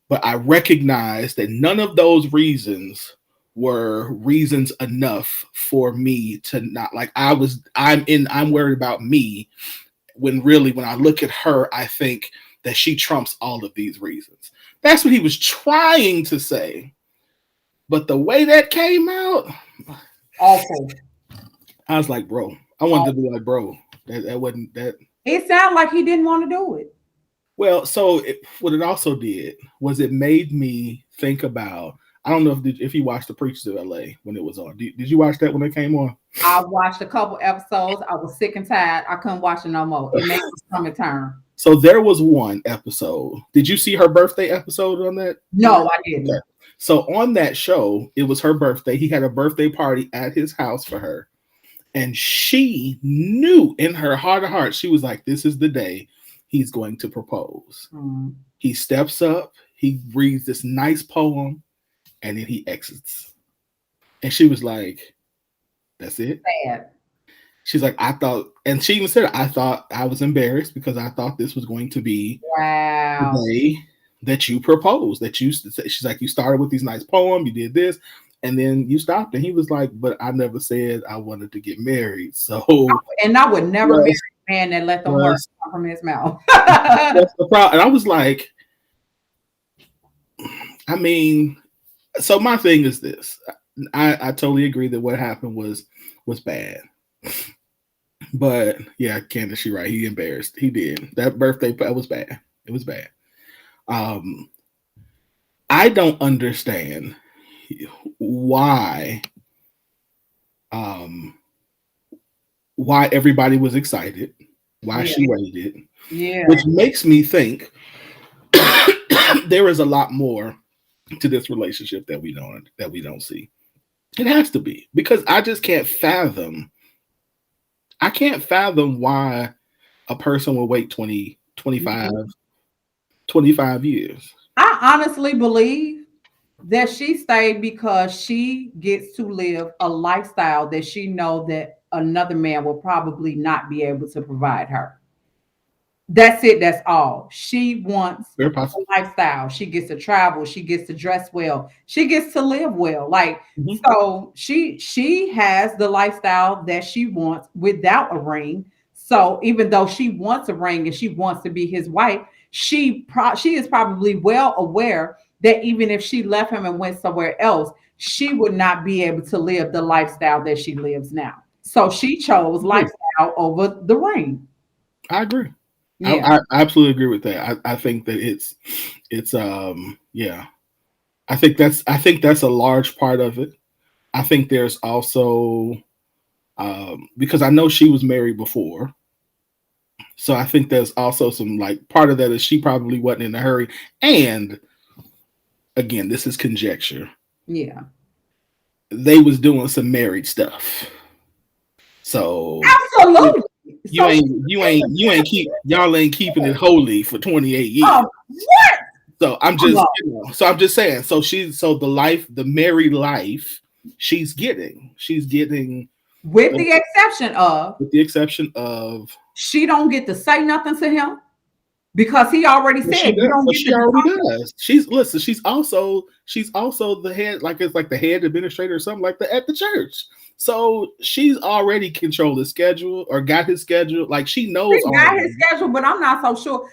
but I recognized that none of those reasons were reasons enough for me to not, like, I'm worried about me, when really, when I look at her, I think that she trumps all of these reasons. That's what he was trying to say. But the way that came out, awful. I was like, bro, I wanted to be like, bro, that wasn't that. It sounded like he didn't want to do it. Well, so what it also did was it made me think about, I don't know if you watched The Preachers of LA when it was on. Did you watch that when it came on? I watched a couple episodes. I was sick and tired. I couldn't watch it no more. It made my stomach turn. So there was one episode. Did you see her birthday episode on that? No, I didn't. Okay. So on that show, it was her birthday. He had a birthday party at his house for her. And she knew in her heart of hearts, she was like, this is the day he's going to propose. Mm. He steps up, he reads this nice poem, and then he exits. And she was like, that's it? Sad. She's like, I thought, and she even said, I thought I was embarrassed because I thought this was going to be wow. the day that you proposed. She's like, you started with these nice poems, you did this, and then you stopped. And he was like, but I never said I wanted to get married. So, and I would never marry a man that let the words come from his mouth. That's the problem. And I was like, I mean, so my thing is this. I totally agree that what happened was bad. But yeah, Candace, you're right. He embarrassed. He did. That birthday, that was bad. It was bad. I don't understand why everybody was excited, why she waited. Yeah. Which makes me think there is a lot more to this relationship that we don't see. It has to be, because I just can't fathom. I can't fathom why a person will wait 20, 25, 25 years. I honestly believe that she stayed because she gets to live a lifestyle that she knows that another man will probably not be able to provide her. That's it. That's all. She wants a lifestyle. She gets to travel. She gets to dress well. She gets to live well. So she has the lifestyle that she wants without a ring. So even though she wants a ring and she wants to be his wife, she is probably well aware that even if she left him and went somewhere else, she would not be able to live the lifestyle that she lives now. So she chose lifestyle over the ring. I agree. Yeah. I absolutely agree with that. I think that it's yeah. I think that's a large part of it. I think there's also because I know she was married before. So I think there's also some part of that is she probably wasn't in a hurry. And again, this is conjecture. Yeah. They was doing some married stuff. So absolutely. Y'all ain't keeping it holy for 28 years. What? So I'm just saying. So the married life she's getting with the exception of she don't get to say nothing to him because he already said you don't get she already does. She's also the head, it's like the head administrator or something like that at the church. So she's already controlled his schedule or got his schedule. She knows he got his schedule, but I'm not so sure.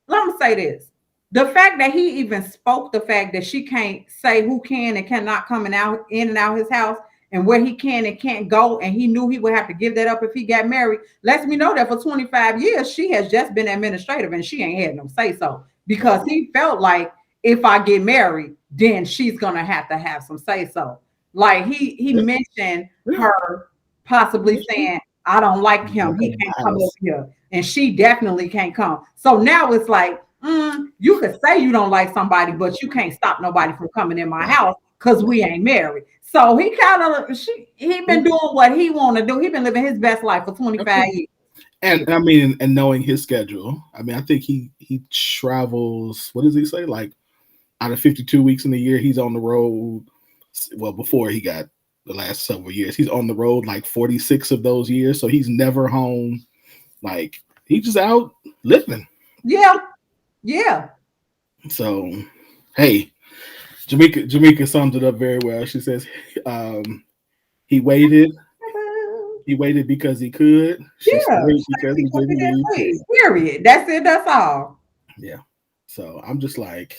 Let me say this. The fact that he even spoke the fact that she can't say who can and cannot come in and out his house and where he can and can't go, and he knew he would have to give that up if he got married, lets me know that for 25 years, she has just been administrative and she ain't had no say so, because he felt like if I get married, then she's going to have some say so. He mentioned her possibly saying, I don't like him. He can't come over here. And she definitely can't come. So now it's you could say you don't like somebody, but you can't stop nobody from coming in my house because we ain't married. So he been doing what he want to do. He been living his best life for 25 years. And I mean, and knowing his schedule, I mean, I think he travels, what does he say? Out of 52 weeks in the year, he's on the road. Well, before he got the last several years, he's on the road 46 of those years. So he's never home. He's just out living. Yeah. Yeah. So, hey, Jamaica sums it up very well. She says, he waited because he could. She yeah. because he didn't. Period. That's it. That's all. Yeah. So I'm just like,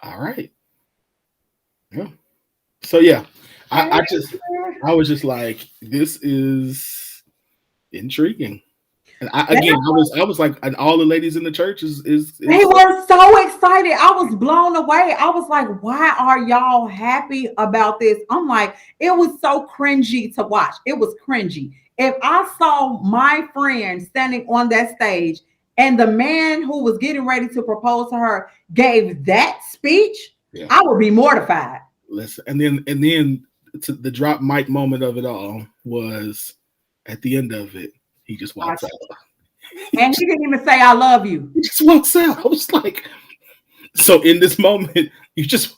all right. Yeah. So yeah, I was just like, this is intriguing. And I was like, and all the ladies in the church is They were so excited. I was blown away. I was like, why are y'all happy about this? I'm like, it was so cringy to watch. It was cringy. If I saw my friend standing on that stage and the man who was getting ready to propose to her gave that speech, yeah. I would be mortified. Listen, and then to the drop mic moment of it all was at the end of it, he just walks out. And he didn't even say I love you. He just walks out. I was like, so in this moment, he just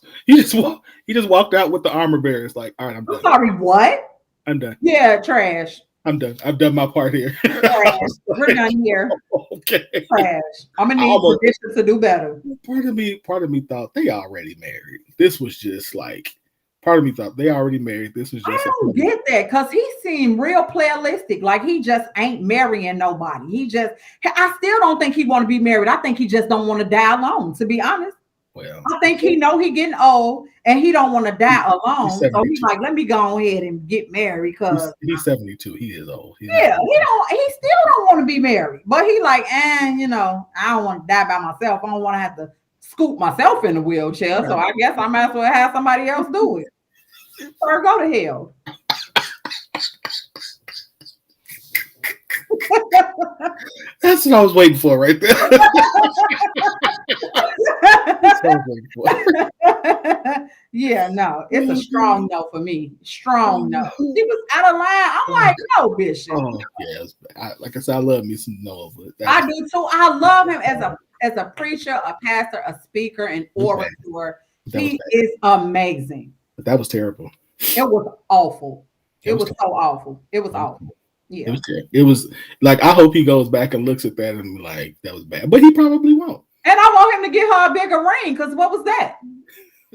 walked out with the armor bearers. Like, all right, I'm done. I'm sorry, what? I'm done. Yeah, trash. I'm done. I've done my part here. Trash. We're done here. Okay. Trash. I'm gonna need traditions to do better. Part of me thought they already married. This was just like, part of me thought they already married. This was just. I don't get that because he seemed real playalistic. Like he just ain't marrying nobody. I still don't think he want to be married. I think he just don't want to die alone. To be honest. Well, I think he know he getting old and he don't want to die alone. So he's like, let me go ahead and get married because he's 72. He is old. He still don't want to be married. But he like, I don't want to die by myself. I don't want to have to scoop myself in a wheelchair. Right. So I guess I might as well have somebody else do it. Or go to hell. That's what I was waiting for right there. Yeah, no, it's a strong no for me. Strong no. He was out of line. I'm like, no, Bishop. Oh, yes. Like I said, I love me some Noah. I do too. I love him as a preacher, a pastor, a speaker, an orator. He is amazing. But that was terrible. It was awful. It was so awful. It was awful. Yeah. It was like, I hope he goes back and looks at that and be like, that was bad. But he probably won't. And I want him to get her a bigger ring because what was that?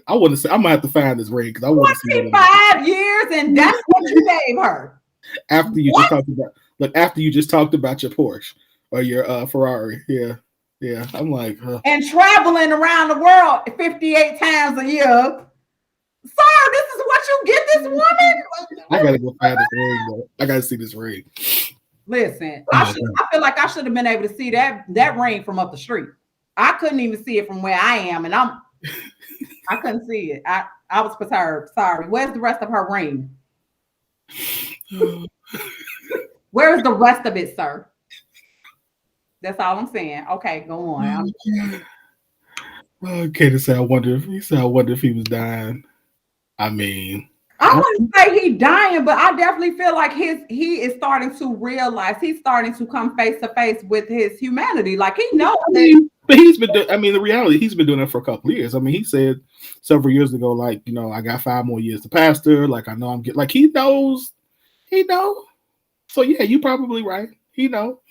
I want to say, I'm gonna have to find this ring because I want to see 25 years and that's what you gave her. After you just talked about your Porsche or your Ferrari. Yeah. I'm like, and traveling around the world 58 times a year. Sir, this is what you get this woman. I gotta go find this ring though. I gotta see this ring. Listen, I feel like I should have been able to see that ring from up the street. I couldn't even see it from where I am, and I couldn't see it. I was perturbed. Sorry. Where's the rest of her ring? Where is the rest of it, sir? That's all I'm saying. Okay, go on. Okay, to say I wonder if he was dying. I mean, I wouldn't say he's dying, but I definitely feel like he is starting to realize, he's starting to come face to face with his humanity. Like he knows that. But the reality, he's been doing it for a couple of years. I mean, he said several years ago, like, I got 5 more years to pastor. Like, I know I'm getting, like, he knows. So yeah, you probably right. He know.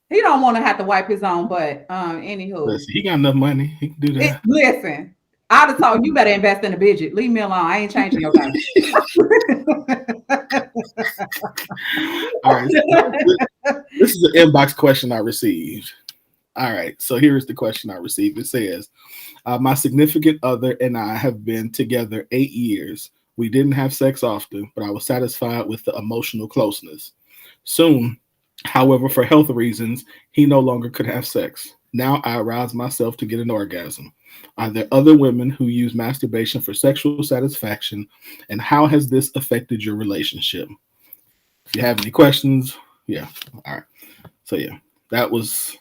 He don't want to have to wipe his own butt. Anywho. Listen, he got enough money. He can do that. Listen, I'd have told you better invest in a budget. Leave me alone. I ain't changing your game. All right. This is an inbox question I received. All right. So here is the question I received. It says, my significant other and I have been together 8 years. We didn't have sex often, but I was satisfied with the emotional closeness. Soon, however, for health reasons, he no longer could have sex. Now I arouse myself to get an orgasm. Are there other women who use masturbation for sexual satisfaction? And how has this affected your relationship? If you have any questions, yeah. All right. So yeah, that was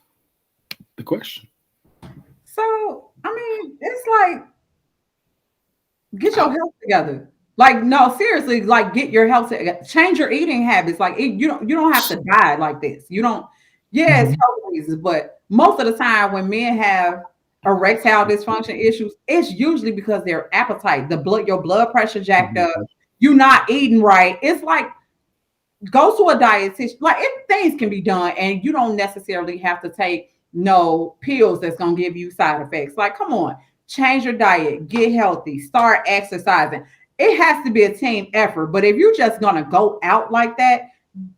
the question. So, I mean, it's like, get your health together. Like, no, seriously, like get your health together. Change your eating habits. Like you don't have to die like this. You don't, it's health reasons, but most of the time when men have erectile dysfunction issues, it's usually because their appetite, your blood pressure jacked up, you're not eating right. It's like, go to a dietitian. Like, things can be done and you don't necessarily have to take no pills that's gonna give you side effects. Like, come on, change your diet, get healthy, start exercising. It has to be a team effort. But if you're just gonna go out like that,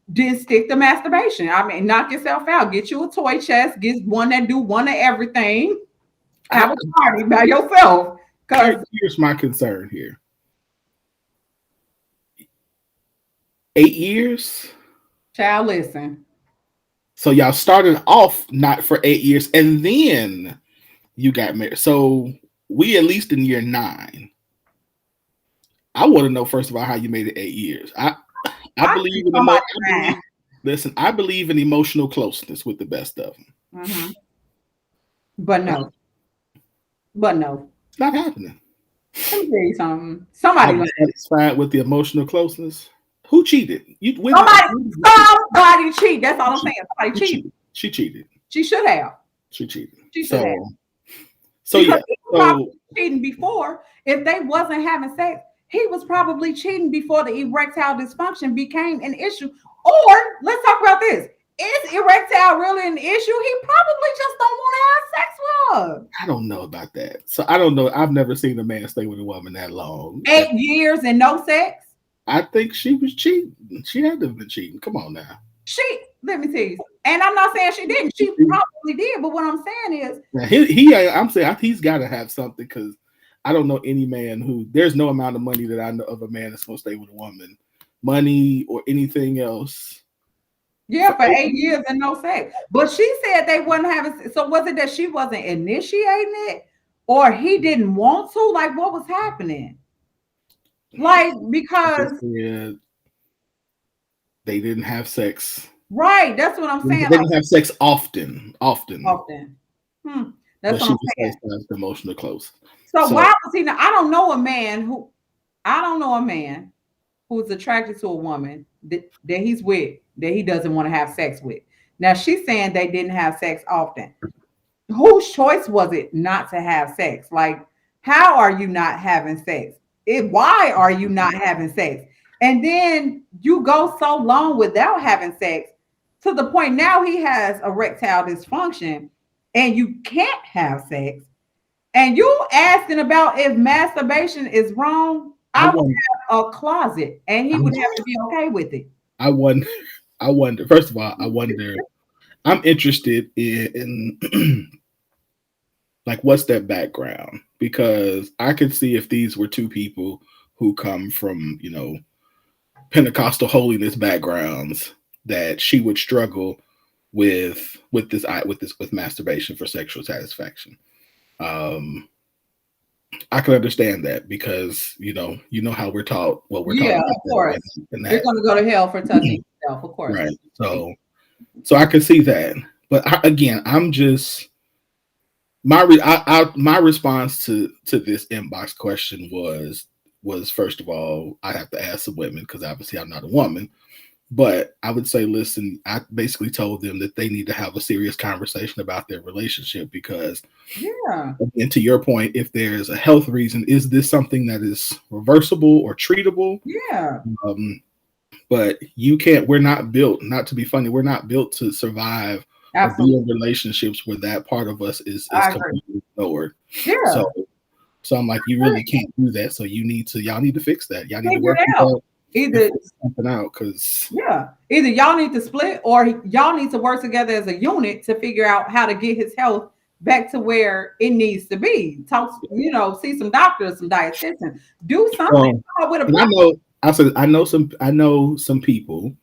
then stick to masturbation. I mean, knock yourself out. Get you a toy chest. Get one that do one of everything. have a party by yourself. Because here's my concern here. 8 years. child, listen. So y'all started off not for 8 years, and then you got married. So we at least in year 9. I want to know first of all how you made it 8 years. I believe in listen. I believe in emotional closeness with the best of them. Mm-hmm. But no, it's not happening. Let me tell you something. Somebody was satisfied with the emotional closeness. Who cheated? Somebody cheated. That's all I'm saying. Somebody cheated. She cheated. She should have. She cheated. She should have. So because yeah. he was probably cheating before. If they wasn't having sex, he was probably cheating before the erectile dysfunction became an issue. Or let's talk about this. Is erectile really an issue? He probably just don't want to have sex with her. I don't know about that. So I don't know. I've never seen a man stay with a woman that long. 8 years and no sex? I think she was cheating. She had to have been cheating. Come on now. Let me tell you. And I'm not saying she didn't. She probably did. But what I'm saying is, now I'm saying he's got to have something because I don't know any man who. There's no amount of money that I know of a man that's going to stay with a woman, money or anything else. Yeah, for 8 years and no sex. But she said they wasn't having. So was it that she wasn't initiating it, or he didn't want to? Like, what was happening? Like, because they didn't have sex. Right, that's what I'm saying. They didn't have sex often. That's but what I'm saying. Emotional close. So why was he? I don't know a man who's attracted to a woman that he's with that he doesn't want to have sex with. Now she's saying they didn't have sex often. Whose choice was it not to have sex? Like, how are you not having sex? Why are you not having sex? And then you go so long without having sex to the point now he has erectile dysfunction and you can't have sex. And you asking about if masturbation is wrong, I would have a closet and he would have to be okay with it. I wonder. First of all, I'm interested in like, what's that background? Because I could see if these were two people who come from, Pentecostal holiness backgrounds, that she would struggle with masturbation for sexual satisfaction. I can understand that because you know how we're taught what we're taught. Yeah, of course. You're going to go to hell for touching yourself, of course. Right. So I can see that, but I'm just my response to this inbox question was first of all, I have to ask some women because obviously I'm not a woman. But I would say, listen, I basically told them that they need to have a serious conversation about their relationship because, and to your point, if there's a health reason, is this something that is reversible or treatable? Yeah. But we're not built, not to be funny, we're not built to survive or be in relationships where that part of us is completely ignored. Yeah. So I'm like, you really can't do that. So y'all need to fix that. Y'all need to work it out. Either something out because either y'all need to split or y'all need to work together as a unit to figure out how to get his health back to where it needs to be. Talk, see some doctors, some dietitians, do something. I know some people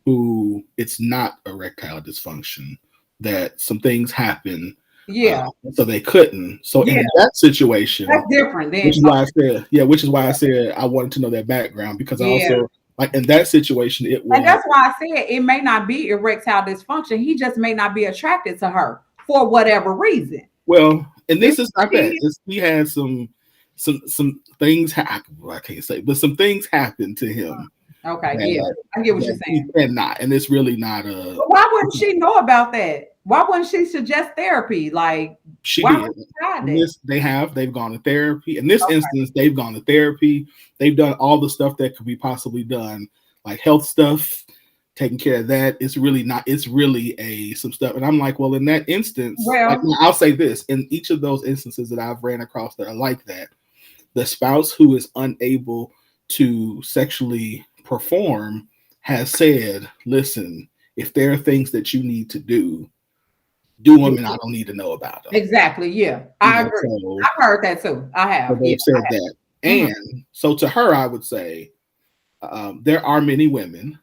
who it's not erectile dysfunction, that some things happen. Yeah. So they couldn't. So in that situation, that's different. Which is why I said I wanted to know their background because I also like in that situation it was. And that's why I said it may not be erectile dysfunction. He just may not be attracted to her for whatever reason. Well, and this is not that. He had some things. I can't say, but some things happened to him. Okay, I get what you're saying. And it's really not a. But why wouldn't she know about that? Why wouldn't she suggest therapy? Like she did. They've gone to therapy. In this instance, they've gone to therapy. They've done all the stuff that could be possibly done, like health stuff, taking care of that. It's really not. It's really some stuff. And I'm like, well, in that instance, I'll say this: in each of those instances that I've ran across that are like that, the spouse who is unable to sexually perform has said, listen, if there are things that you need to do, do them, and I don't need to know about them. Exactly. Yeah, I agree. So, I've heard that too. I have. so they've said that. Mhm. And so to her, I would say there are many women.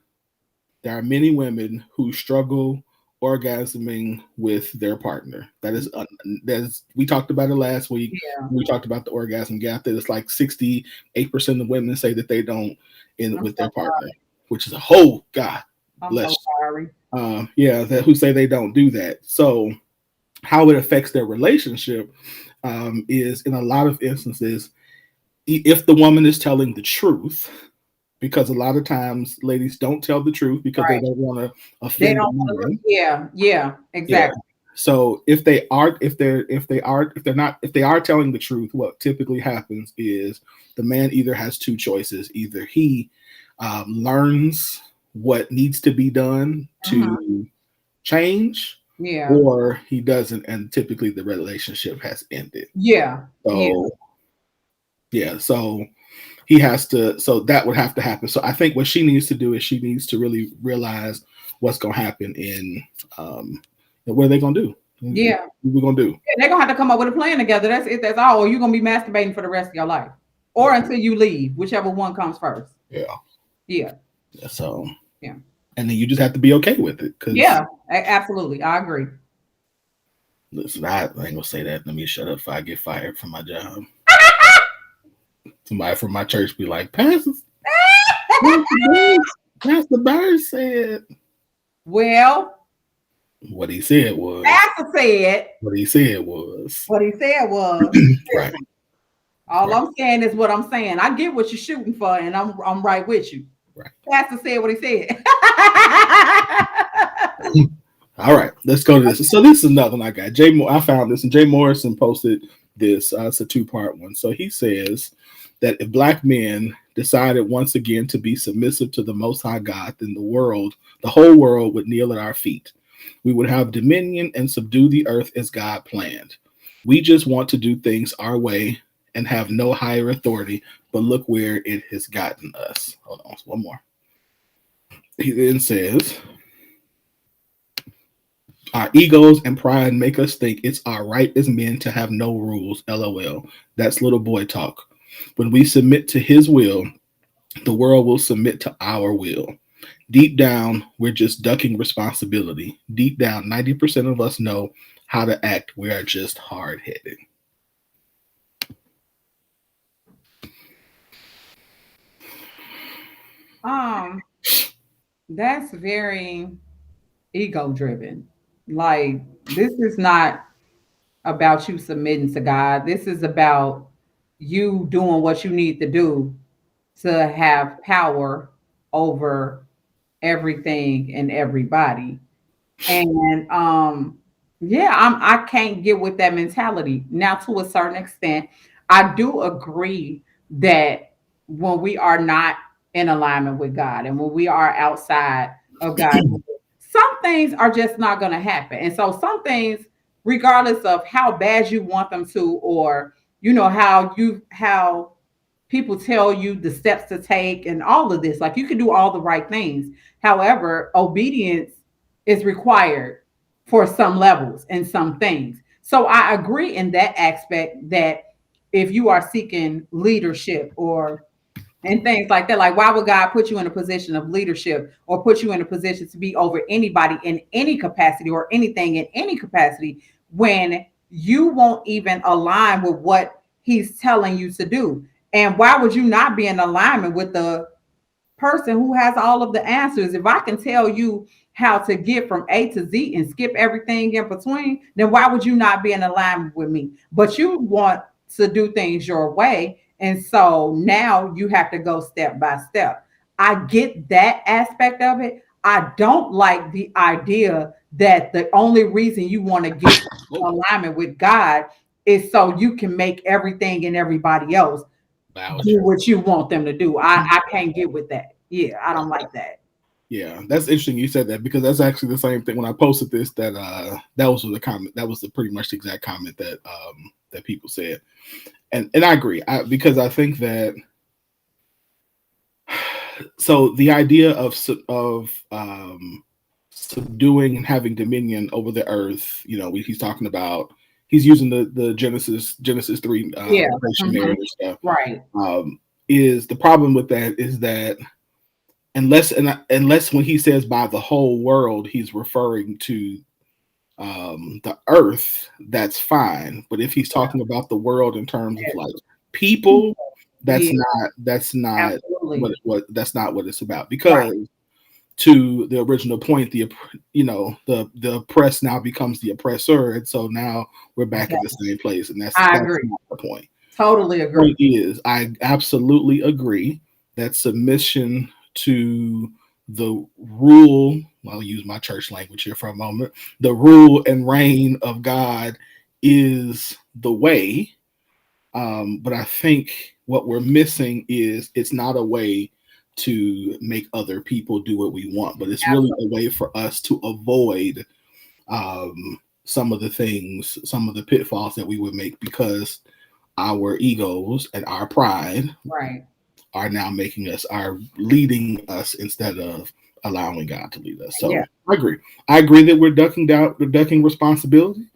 There are many women who struggle orgasming with their partner. That is we talked about it last week. Yeah. We talked about the orgasm gap. That it's like 68% of women say that they don't with their partner, which is a whole God bless. I'm so sorry. Who say they don't do that. So how it affects their relationship is in a lot of instances, if the woman is telling the truth, because a lot of times ladies don't tell the truth because they don't want to offend the man. Yeah, exactly. Yeah. So if they are telling the truth, what typically happens is the man either has two choices. Either he learns what needs to be done to change, or he doesn't, and typically the relationship has ended. So he has to, so that would have to happen. So I think what she needs to do is she needs to really realize what's going to happen in what are they going to do? Yeah. What we're going to do? Yeah, they're going to have to come up with a plan together. That's it. That's all. Or you're going to be masturbating for the rest of your life, or until you leave, whichever one comes first. Yeah. So, yeah. And then you just have to be okay with it. Yeah, absolutely. I agree. Listen, I ain't going to say that. Let me shut up if I get fired from my job. Somebody from my church be like, Pastor Bird said. Well, what he said was. Pastor said. What he said was. Right. All I'm saying is what I'm saying. I get what you're shooting for, and I'm right with you. Right. Pastor said what he said. All right, let's go to this. So this is another one I got. I found this, and Jay Morrison posted this. It's a 2-part one. So he says that if Black men decided once again to be submissive to the Most High God, then the whole world would kneel at our feet. We would have dominion and subdue the earth as God planned. We just want to do things our way and have no higher authority, but look where it has gotten us. Hold on, one more. He then says, our egos and pride make us think it's our right as men to have no rules. LOL. That's little boy talk. When we submit to his will, the world will submit to our will. Deep down, we're just ducking responsibility. Deep down, 90% of us know how to act. We are just hard-headed. That's very ego-driven. Like, this is not about you submitting to God. This is about you doing what you need to do to have power over everything and everybody. And I can't get with that mentality. Now, to a certain extent, I do agree that when we are not in alignment with God and when we are outside of God, some things are just not going to happen. And so some things, regardless of how bad you want them to, or how people tell you the steps to take and all of this, like you can do all the right things. However, obedience is required for some levels and some things. So I agree in that aspect that if you are seeking leadership and things like that, like why would God put you in a position of leadership or put you in a position to be over anybody in any capacity or anything in any capacity when you won't even align with what he's telling you to do? And why would you not be in alignment with the person who has all of the answers? If I can tell you how to get from A to Z and skip everything in between, then why would you not be in alignment with me? But you want to do things your way. And so now you have to go step by step. I get that aspect of it. I don't like the idea that the only reason you want to get in alignment with God is so you can make everything and everybody else do what you want them to do. I can't get with that. Yeah, I don't like that. Yeah, that's interesting you said that, because that's actually the same thing when I posted this, that was the comment. That was pretty much the exact comment that that people said. And I agree, because I think that, so the idea of subduing and having dominion over the earth. You know, he's talking about, he's using the Genesis 3 creation narrative stuff. Right. Is the problem with that is that unless when he says by the whole world, he's referring to the earth, that's fine. But if he's talking about the world in terms of like people, that's not what it's about. Because to the original point, the oppressed now becomes the oppressor, and so now we're back in the same place, and that's not the point. Totally agree. I absolutely agree that submission to the rule, I'll use my church language here for a moment, the rule and reign of God is the way. But I think what we're missing is it's not a way to make other people do what we want, but it's really a way for us to avoid some of the pitfalls that we would make, because our egos and our pride are now are leading us instead of allowing God to lead us. So I agree that we're ducking responsibility.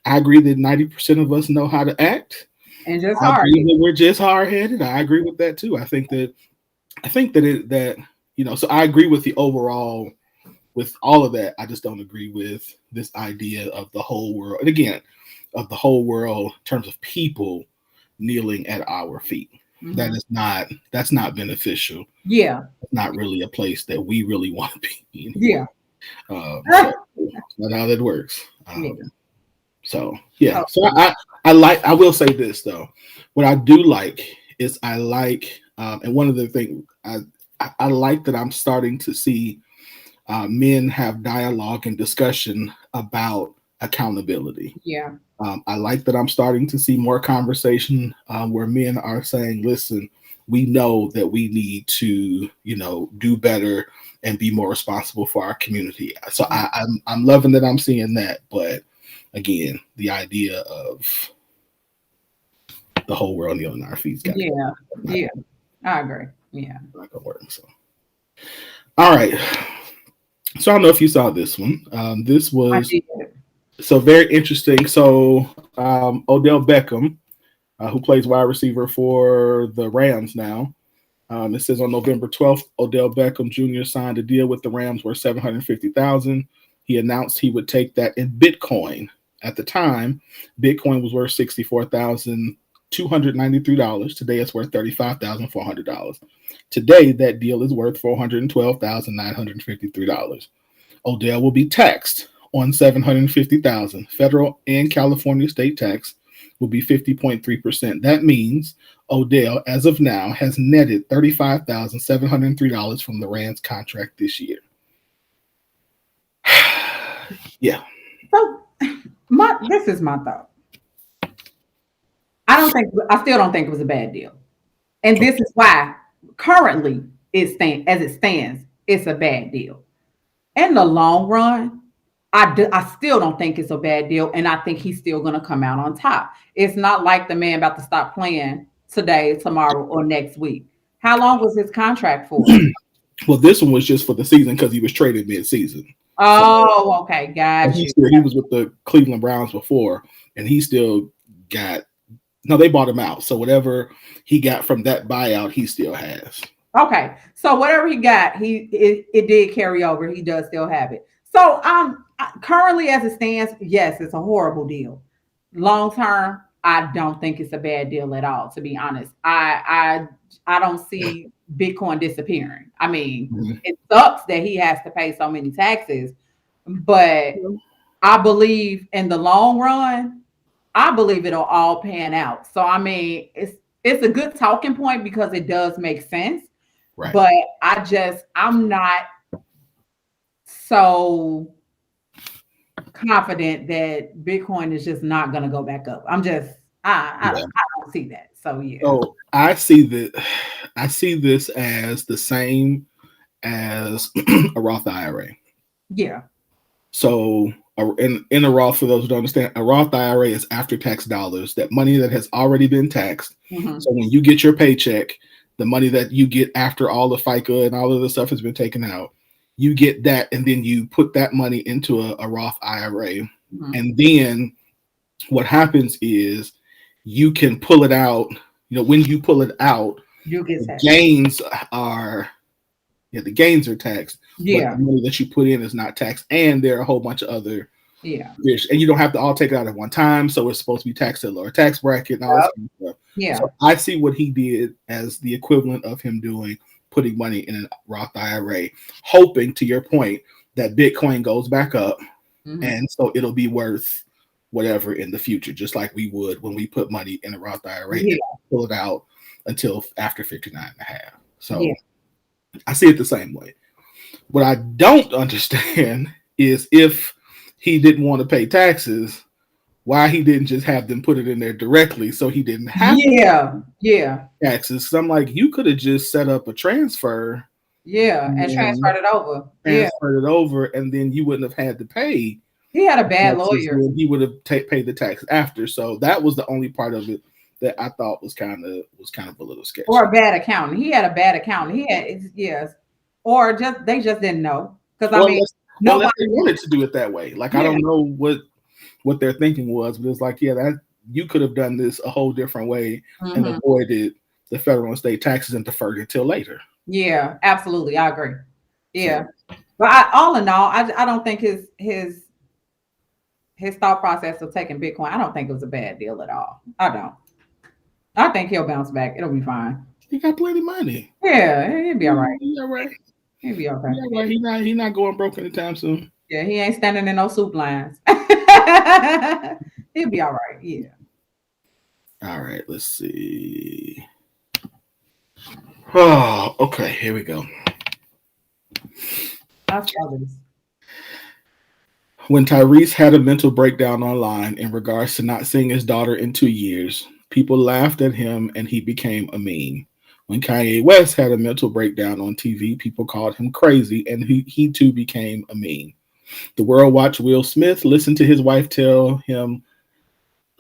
I agree that 90% of us know how to act. And just I agree that we're just hard-headed. I agree with that too. I think that so I agree with the overall, with all of that. I just don't agree with this idea of the whole world. And again, of the whole world in terms of people kneeling at our feet. Mm-hmm. That's not beneficial. Yeah. It's not really a place that we really want to be. Yeah. That's not how that works. So I will say this though. What I do like is and one of the things I like that I'm starting to see men have dialogue and discussion about accountability. Yeah. I like that I'm starting to see more conversation where men are saying, listen, we know that we need to, do better and be more responsible for our community. So I'm loving that I'm seeing that. But again, the idea of the whole world kneeling on our feet. I agree. Yeah. Not gonna work. So, all right. So I don't know if you saw this one. This was so very interesting. So Odell Beckham, who plays wide receiver for the Rams now, it says on November 12th, Odell Beckham Jr. signed a deal with the Rams worth $750,000. He announced he would take that in Bitcoin. At the time, Bitcoin was worth $64,293. Today, it's worth $35,400. Today, that deal is worth $412,953. Odell will be taxed on $750,000. Federal and California state tax will be 50.3%. That means Odell, as of now, has netted $35,703 from the Rams contract this year. Yeah. So, this is my thought. I still don't think it was a bad deal, and this is why currently as it stands, it's a bad deal. In the long run, I still don't think it's a bad deal, and I think he's still going to come out on top. It's not like the man about to stop playing today, tomorrow, or next week. How long was his contract for? Well, this one was just for the season because he was traded mid-season. Oh, okay, gotcha. He was with the Cleveland Browns before, and he still got. No, they bought him out. So whatever he got from that buyout, he still has. Okay, so whatever he got, it did carry over. He does still have it. So currently, as it stands, yes, it's a horrible deal. Long term, I don't think it's a bad deal at all. To be honest, I don't see Bitcoin disappearing. I mean, It sucks that he has to pay so many taxes, but I believe in the long run, I believe it'll all pan out. So I mean, it's a good talking point because it does make sense. Right. But I'm not so confident that Bitcoin is just not going to go back up. I don't see that. So yeah. So I see this as the same as a Roth IRA. Yeah. So in a Roth, for those who don't understand, a Roth IRA is after-tax dollars, that money that has already been taxed. Mm-hmm. So when you get your paycheck, the money that you get after all the FICA and all of the stuff has been taken out, you get that, and then you put that money into a Roth IRA. Mhm. And then what happens is you can pull it out. When you pull it out, You get the taxed. gains are taxed. Yeah. But the money that you put in is not taxed. And there are a whole bunch of other Yeah. and you don't have to all take it out at one time. So it's supposed to be taxed at a lower tax bracket and all this kind of stuff. Yeah. So I see what he did as the equivalent of him putting money in a Roth IRA, hoping, to your point, that Bitcoin goes back up. Mhm. And so it'll be worth whatever in the future, just like we would when we put money in a Roth IRA Yeah. and pull it out until after 59 and a half. So Yeah. I see it the same way. What I don't understand is if he didn't want to pay taxes, why he didn't just have them put it in there directly so he didn't have Yeah. taxes. So I'm like, you could have just set up a transfer, Yeah. And transferred it over. Yeah. transferred it over, and then you wouldn't have had to pay. He had a bad taxes lawyer. when he would have paid the tax after. So that was the only part of it that I thought was kind of a little sketchy. Or a bad accountant. He had a bad accountant. Yes. Or they just didn't know. Because unless they wanted to do it that way. Like, Yeah. I don't know what their thinking was, but it's like, that you could have done this a whole different way and avoided the federal and state taxes and deferred it till later. Yeah, absolutely. I agree. Yeah. But all in all, I don't think his thought process of taking Bitcoin, I don't think it was a bad deal at all. I don't. I think he'll bounce back. It'll be fine. He got plenty of money. Yeah, he'll be all right. He's all right. He'll be okay. He's all right. He's not going broke anytime soon. Yeah, he ain't standing in no soup lines. He'll be all right. Yeah. All right, let's see. Oh, okay, here we go. I saw this. When Tyrese had a mental breakdown online in regards to not seeing his daughter in 2 years, people laughed at him and he became a meme. When Kanye West had a mental breakdown on TV, people called him crazy and he too became a meme. The world watched Will Smith listen to his wife tell him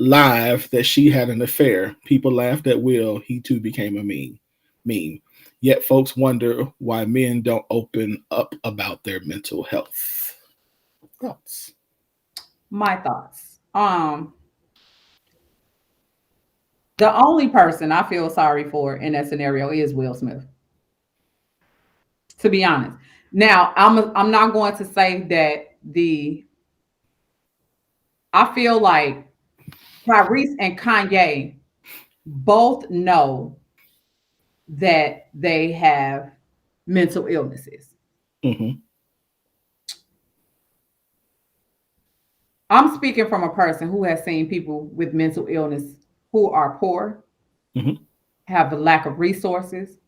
live that she had an affair. People laughed at Will. He too became a meme. Yet folks wonder why men don't open up about their mental health. Thoughts? My thoughts. The only person I feel sorry for in that scenario is Will Smith. To be honest. Now, I'm not going to say that I feel like Tyrese and Kanye both know that they have mental illnesses. Mm-hmm. I'm speaking from a person who has seen people with mental illness who are poor, have a lack of resources.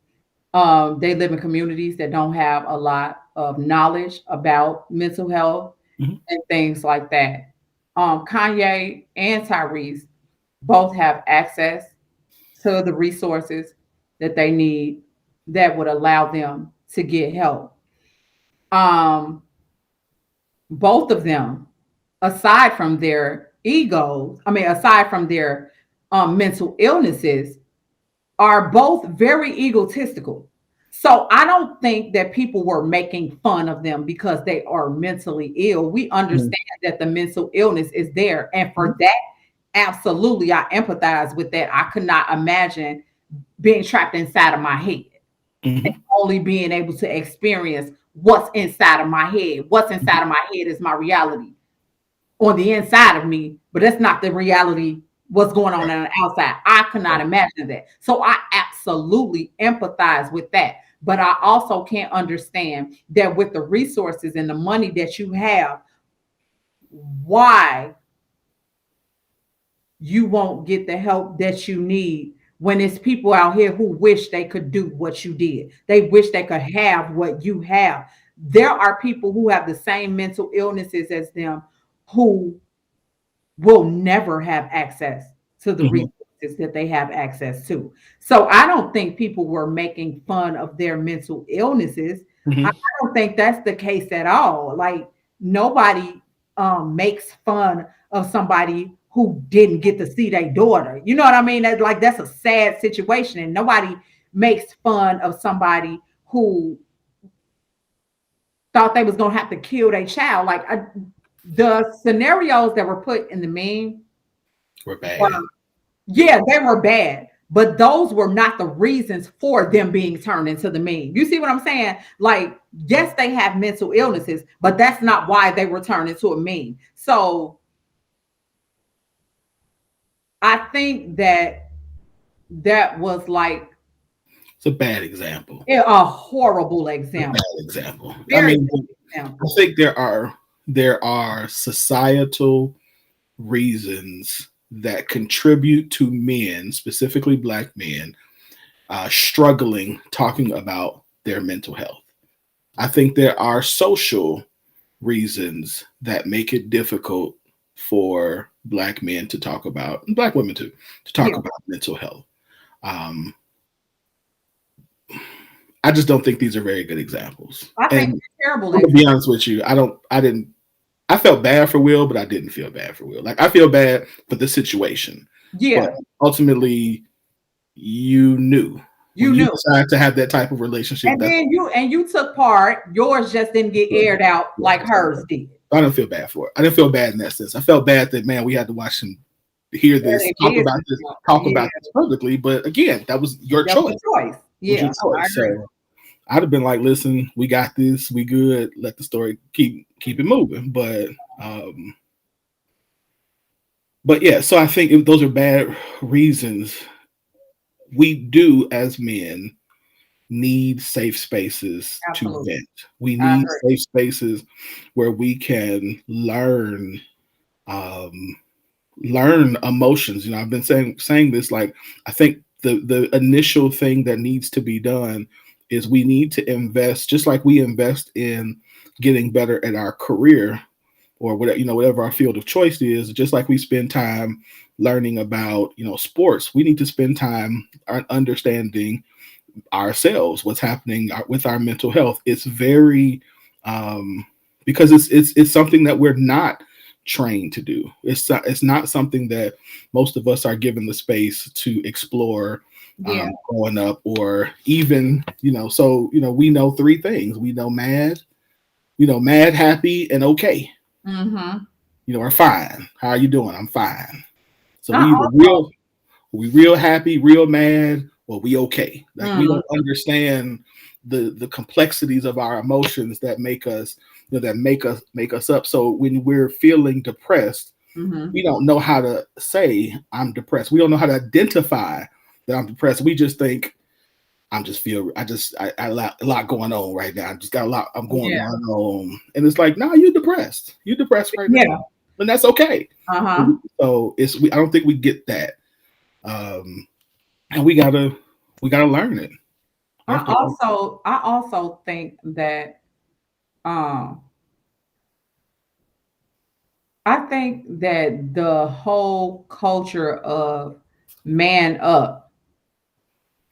They live in communities that don't have a lot of knowledge about mental health and things like that. Kanye and Tyrese both have access to the resources that they need that would allow them to get help. Both of them, aside from their egos, aside from their mental illnesses, are both very egotistical. So I don't think that people were making fun of them because they are mentally ill. We understand that the mental illness is there. And for that, absolutely, I empathize with that. I could not imagine being trapped inside of my head and only being able to experience what's inside of my head. What's inside of my head is my reality on the inside of me, but that's not the reality what's going on the outside. I cannot imagine that. So I absolutely empathize with that. But I also can't understand that with the resources and the money that you have, why you won't get the help that you need when it's people out here who wish they could do what you did. They wish they could have what you have. There are people who have the same mental illnesses as them who will never have access to the resources that they have access to. So I don't think people were making fun of their mental illnesses. I don't think that's the case at all. Like, nobody makes fun of somebody who didn't get to see their daughter. You know what I mean? That's a sad situation, and nobody makes fun of somebody who thought they was gonna have to kill their child. Like the scenarios that were put in the meme We're bad. yeah, they were bad, but those were not the reasons for them being turned into the meme. You see what I'm saying? Like, yes, they have mental illnesses, but that's not why they were turned into a meme. So I think that was like It's a bad example. a horrible example. Bad example. Very I mean, bad example. I think there are societal reasons that contribute to men, specifically Black men, struggling talking about their mental health. I think there are social reasons that make it difficult for Black men to talk about, and Black women too, to talk about mental health. I just don't think these are very good examples. I think they're terrible. To be honest with you, I felt bad for Will, but I didn't feel bad for Will. Like, I feel bad for the situation. Yeah. But ultimately, you knew. You decided to have that type of relationship. And then you took part. Yours just didn't get aired out like hers did. I didn't feel bad for it. I didn't feel bad in that sense. I felt bad that, man, we had to watch him hear this, talk about this publicly. But again, that was your choice. Yeah. So I'd have been like, listen, we got this, we good. Let the story keep it moving. But yeah, so I think those are bad reasons. We do, as men, need safe spaces to vent. We need safe spaces where we can learn emotions. I've been saying this, like, I think the initial thing that needs to be done is we need to invest, just like we invest in getting better at our career or whatever our field of choice is, just like we spend time learning about, sports, we need to spend time understanding ourselves, what's happening with our mental health. It's very, because it's something that we're not trained to do. It's not something that most of us are given the space to explore growing up, or even, so, we know three things. We know mad, happy, and okay. Mm-hmm. Or fine. How are you doing? I'm fine. So we real happy, real mad, or we okay. Like, we don't understand the complexities of our emotions that make us make us up. So when we're feeling depressed, we don't know how to say I'm depressed. We don't know how to identify that I'm depressed. We just think I a lot going on right now. I just got a lot I'm going on. And it's like, no, you're depressed. You're depressed right now. And that's okay. So I don't think we get that. And we gotta learn it. I also think that I think that the whole culture of man up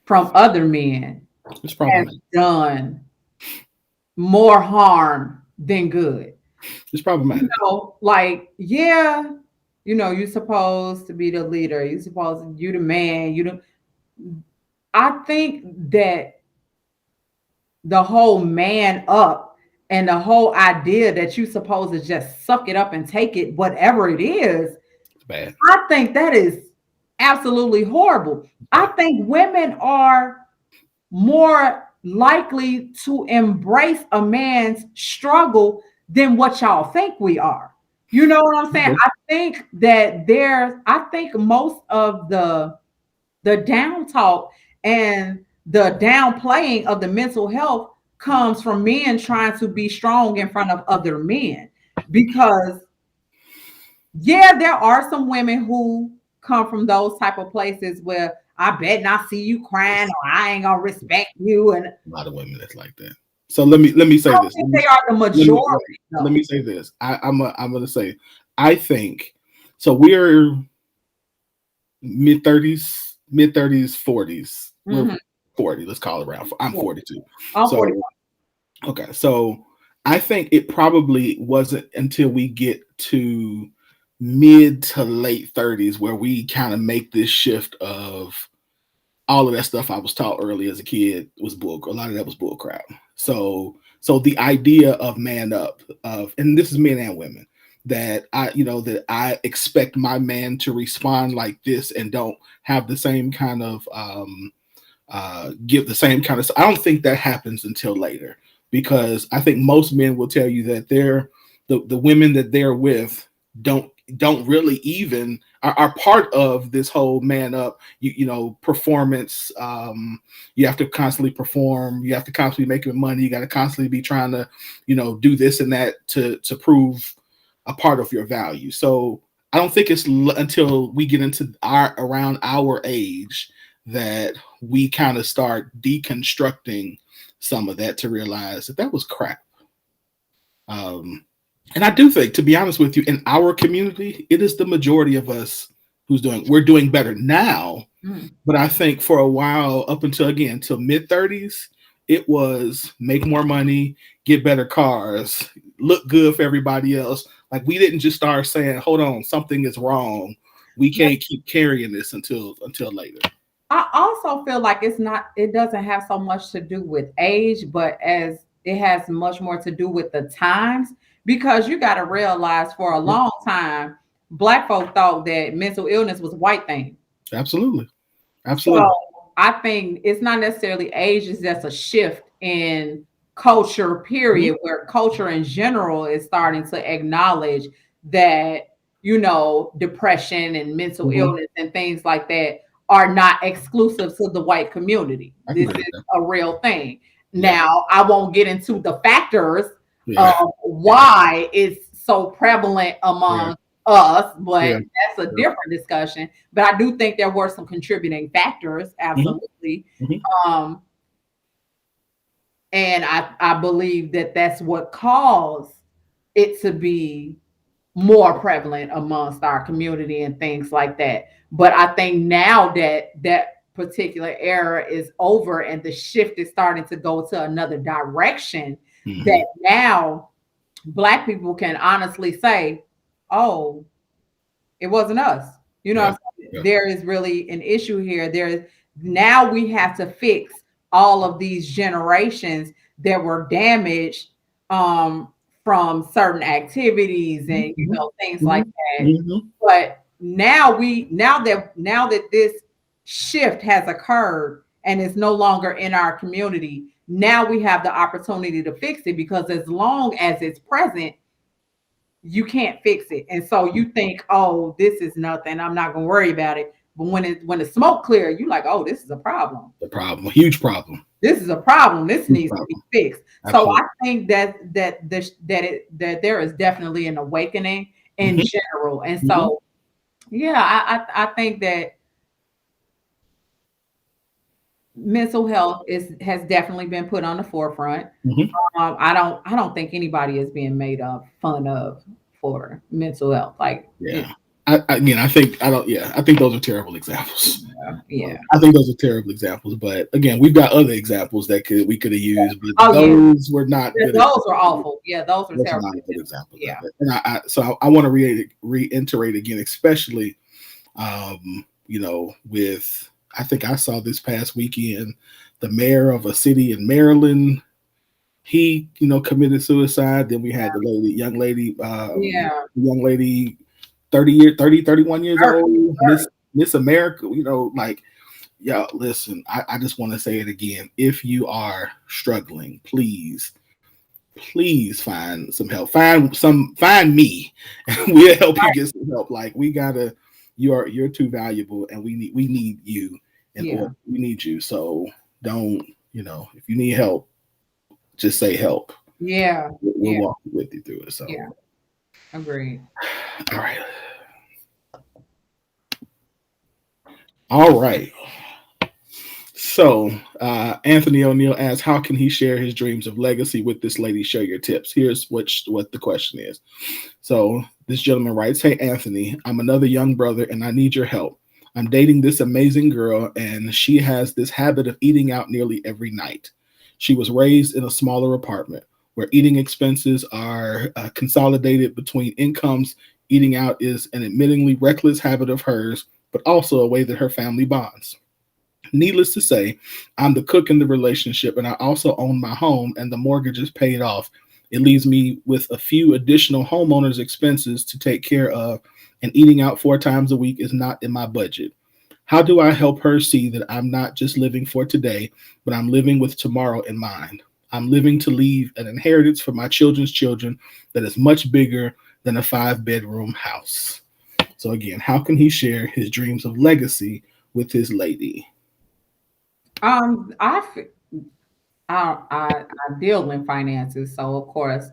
from other men has done more harm than good. It's problematic. You're supposed to be the leader. You the man. I think that the whole man up and the whole idea that you're supposed to just suck it up and take it, whatever it is, it's bad. I think that is absolutely horrible. I think women are more likely to embrace a man's struggle than what y'all think we are. You know what I'm saying? I think that I think most of the down talk and the downplaying of the mental health comes from men trying to be strong in front of other men. Because there are some women who come from those type of places where I bet not see you crying, or I ain't gonna respect you. And a lot of women that's like that. So let me say this. They are the majority. Let me say this. I'm gonna say, I think so. We're mid-30s, 40s. We're 40. Let's call it around. I'm 42. I'm 41. Okay, so I think it probably wasn't until we get to mid to late 30s where we kind of make this shift of all of that stuff I was taught early as a kid was bull. A lot of that was bull crap. So So the idea of man up, and this is men and women, that I expect my man to respond like this and don't have the same kind of give the same kind of. I don't think that happens until later, because I think most men will tell you that the women that they're with don't really even are part of this whole man up, performance. You have to constantly perform. You have to constantly make money. You got to constantly be trying to, do this and that to prove a part of your value. So I don't think it's until we get into around our age that we kind of start deconstructing some of that to realize that was crap. And I do think, to be honest with you, in our community, it is the majority of us we're doing better now. But I think for a while, up until mid-30s, it was make more money, get better cars, look good for everybody else. Like, we didn't just start saying, hold on, something is wrong. We can't keep carrying this until later. I also feel like it doesn't have so much to do with age, but as it has much more to do with the times, because you got to realize for a long time, Black folk thought that mental illness was a white thing. Absolutely. So I think it's not necessarily age, it's just a shift in culture, period, where culture in general is starting to acknowledge that, depression and mental illness and things like that are not exclusive to the white community. This is a real thing. Now, I won't get into the factors of why it's so prevalent among us, but that's a different discussion. But I do think there were some contributing factors, absolutely. And I believe that that's what caused it to be more prevalent amongst our community and things like that. But I think now that that particular era is over and the shift is starting to go to another direction, that now Black people can honestly say, oh, it wasn't us. There is really an issue here. Now we have to fix all of these generations that were damaged from certain activities and things like that. But now that this shift has occurred and is no longer in our community, now we have the opportunity to fix it, because as long as it's present, you can't fix it. And so you think, oh, this is nothing, I'm not gonna worry about it. But when the smoke clears, you're like, oh, this is a problem. A huge problem. This is a problem. This needs to be fixed. Absolutely. So I think that there is definitely an awakening in general. And so, I think that mental health has definitely been put on the forefront. I don't think anybody is being made fun of for mental health. I think those are terrible examples. I think those are terrible examples. But again, we've got other examples that we could have used, but those were not. Those were awful. Yeah, those were terrible examples. Yeah, and I want to reiterate again, especially, with. I think I saw this past weekend, the mayor of a city in Maryland, he, committed suicide. Then we had the young lady, 31 years old, Miss America, listen, I just want to say it again. If you are struggling, please find some help. Find me, and we'll help you get some help. You're too valuable, and we need you, and we need you. So don't, if you need help, just say help. Yeah, we'll walk with you through it. So agreed. All right. So Anthony O'Neill asks, how can he share his dreams of legacy with this lady? Share your tips. Here's what the question is. So this gentleman writes, hey, Anthony, I'm another young brother and I need your help. I'm dating this amazing girl and she has this habit of eating out nearly every night. She was raised in a smaller apartment where eating expenses are consolidated between incomes. Eating out is an admittingly reckless habit of hers, but also a way that her family bonds. Needless to say, I'm the cook in the relationship, and I also own my home, and the mortgage is paid off. It leaves me with a few additional homeowners' expenses to take care of, and eating out 4 times a week is not in my budget. How do I help her see that I'm not just living for today, but I'm living with tomorrow in mind? I'm living to leave an inheritance for my children's children that is much bigger than a 5-bedroom house. So again, how can he share his dreams of legacy with his lady? I deal in finances, so of course,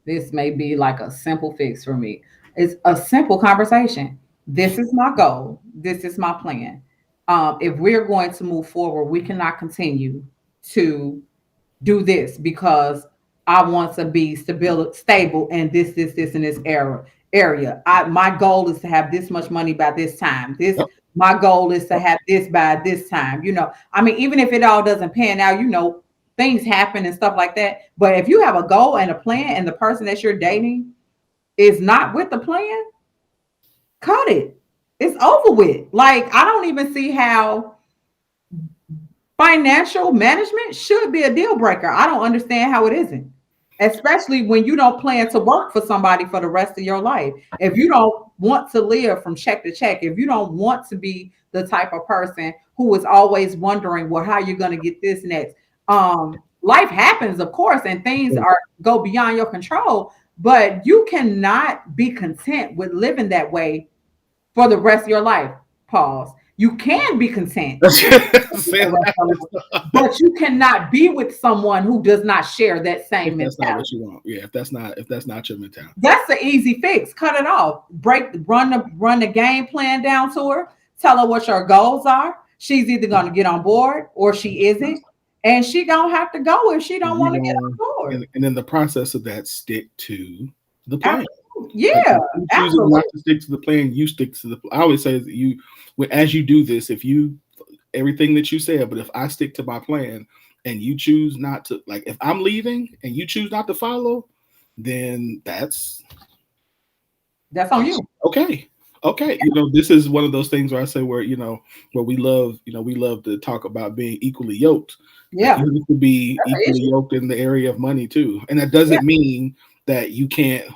this may be like a simple fix for me. It's a simple conversation. This is my goal. This is my plan. If we're going to move forward, we cannot continue to do this because I want to be stable in this, in this area. My goal is to have this much money by this time. My goal is to have this by this time. I mean, even if it all doesn't pan out, things happen and stuff like that. But if you have a goal and a plan, and the person that you're dating is not with the plan, cut it. It's over with. Like, I don't even see how financial management should be a deal breaker. I don't understand how it isn't, especially when you don't plan to work for somebody for the rest of your life. If you don't want to live from check to check, if you don't want to be the type of person who is always wondering, well, how you're going to get this next. Life happens, of course, and things go beyond your control, but you cannot be content with living that way for the rest of your life. Pause. You can be content, but you cannot be with someone who does not share that same mentality. That's not what you want. Yeah, if that's not your mentality, that's the easy fix. Cut it off. Run the game plan down to her. Tell her what your goals are. She's either going to get on board or she isn't, and she don't have to go if she don't want to get on board. And in the process of that, stick to the plan. Yeah, like, you not to stick to the plan. You stick to the. I always say that as you do this, everything that you said, but if I stick to my plan and you choose not to, like if I'm leaving and you choose not to follow, then that's on you. Okay. This is one of those things where I say where we love to talk about being equally yoked. Yeah, you need to be equally yoked in the area of money too, and that doesn't mean that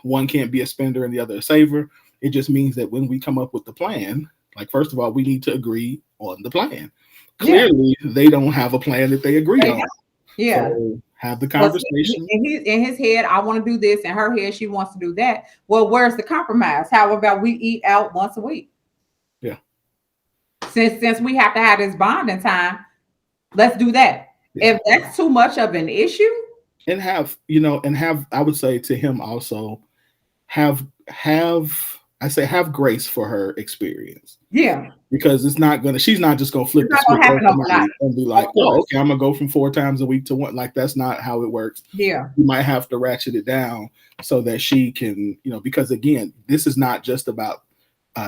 one can't be a spender and the other a saver. It just means that when we come up with the plan, like first of all, we need to agree on the plan. Clearly, they don't have a plan that they agree on. Yeah. So have the conversation. In his head, I want to do this. In her head, she wants to do that. Well, where's the compromise? How about we eat out once a week? Yeah. Since we have to have this bonding time, let's do that. Yeah. If that's too much of an issue. And have I would say to him also, have grace for her experience. Yeah. Because she's not just gonna flip the switch and be like, oh, okay, I'm gonna go from 4 times a week to 1. Like, that's not how it works. Yeah. You might have to ratchet it down so that she can, because again, this is not just about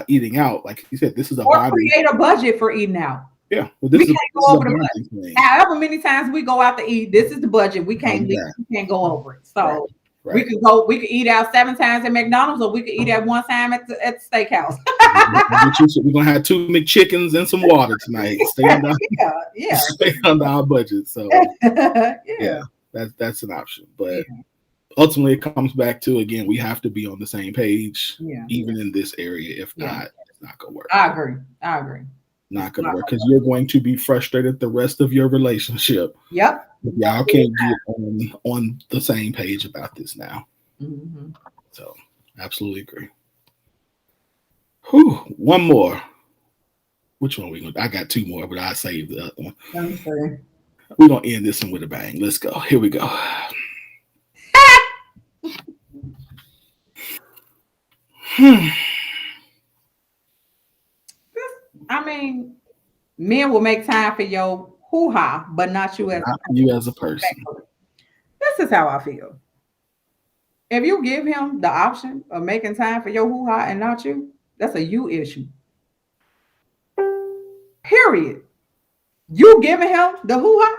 eating out. Like you said, this is create a budget for eating out. Yeah. Well, we can't go over the budget. However many times we go out to eat, this is the budget. We can't go over it. So right. We could eat out 7 times at McDonald's, or we could eat at 1 time at the steakhouse. We're gonna have 2 McChickens and some water tonight. Stay under our budget. So that's an option. But ultimately it comes back to, again, we have to be on the same page, even in this area. If not, it's not gonna work. I agree. Not gonna work, because you're going to be frustrated the rest of your relationship. Yep. Y'all can't get on the same page about this now. Mm-hmm. So absolutely agree. Whew, one more. Which one we gonna? I got 2 more, but I saved the other one. Okay. We're gonna end this one with a bang. Let's go. Here we go. I mean, men will make time for your hoo-ha, but not you as a person. This is how I feel. If you give him the option of making time for your hoo-ha and not you, that's a you issue. Period. You giving him the hoo-ha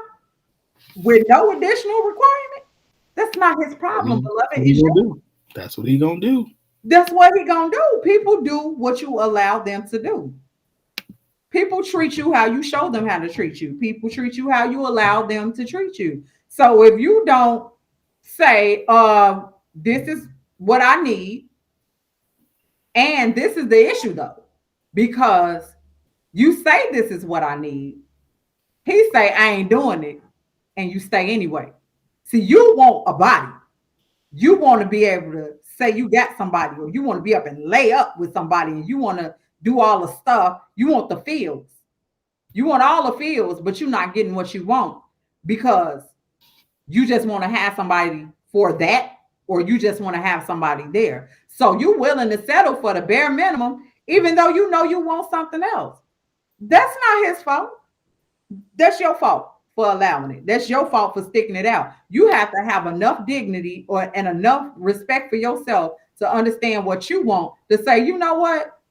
with no additional requirement, that's not his problem, beloved. That's what he gonna do. That's what he gonna do. People do what you allow them to do. People treat you how you show them how to treat you. People treat you how you allow them to treat you. So if you don't say, this is what I need, and this is the issue though, because you say this is what I need, he say I ain't doing it, and you stay anyway. See, you want a body. You want to be able to say you got somebody, or you want to be up and lay up with somebody, and you want to do all the stuff. You want the feels. You want all the feels, but you're not getting what you want because you just want to have somebody for that, or you just want to have somebody there. So you're willing to settle for the bare minimum, even though you know you want something else. That's not his fault. That's your fault for allowing it. That's your fault for sticking it out. You have to have enough dignity and enough respect for yourself to understand what you want, to say, you know what?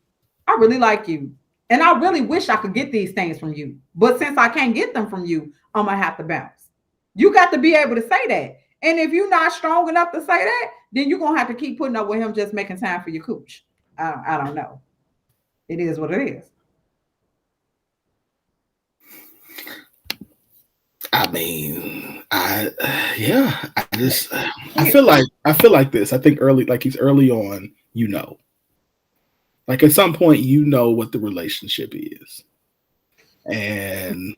I really like you. And I really wish I could get these things from you. But since I can't get them from you, I'm going to have to bounce. You got to be able to say that. And if you're not strong enough to say that, then you're going to have to keep putting up with him just making time for your cooch. I don't know. It is what it is. I mean, I feel like this. I think he's early on, you know. Like at some point, you know what the relationship is. And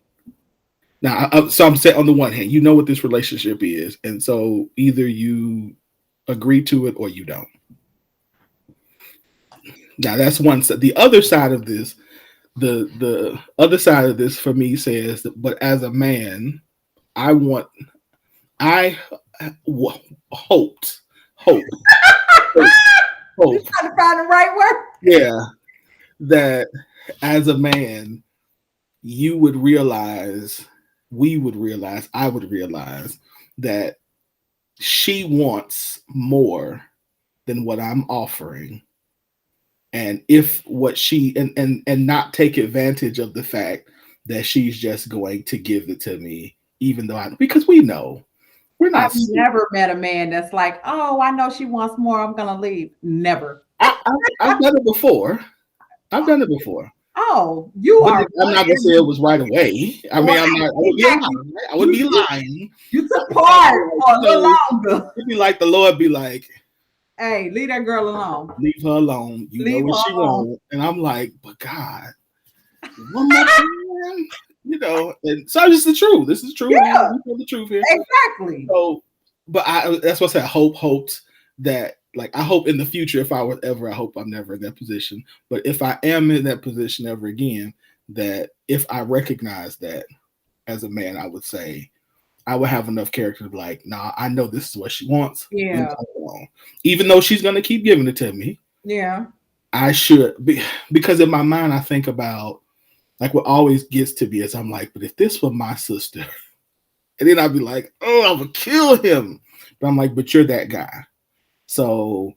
now, so I'm saying on the one hand, you know what this relationship is. And so either you agree to it or you don't. Now that's one side. The other side of this, the other side of this for me says that, but as a man, I hoped. You trying to find the right word? Yeah, that as a man, we would realize that she wants more than what I'm offering. And if what she and not take advantage of the fact that she's just going to give it to me, even though because we know we're not. I've never met a man that's like, oh, I know she wants more, I'm gonna leave. Never. I've done it before. Oh, you are. I'm not gonna say it was right away. I mean, I'm not. I would be lying. You took part for a little longer. It'd be like the Lord be like, hey, leave that girl alone. Leave her alone. You Leave know what she wants. And I'm like, but God, one more time, you know. And so it's the truth. This is true. Yeah. We know the truth here. Exactly. So, but that's what I said. Hoped that, like, I hope in the future, if I was ever, I hope I'm never in that position. But if I am in that position ever again, that if I recognize that as a man, I would say, I would have enough character to be like, nah, I know this is what she wants. Yeah. Even though she's going to keep giving it to me. Yeah. I should be, because in my mind, I think about, like, what always gets to me is I'm like, but if this were my sister, and then I'd be like, oh, I would kill him. But I'm like, but you're that guy. So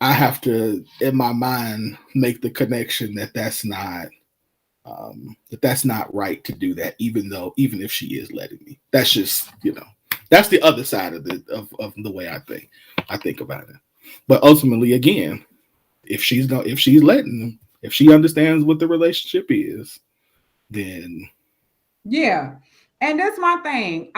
I have to, in my mind, make the connection that that's not right to do that, even if she is letting me. That's just, you know, that's the other side of the way I think about it. But ultimately, again, if she understands what the relationship is, then yeah. And that's my thing.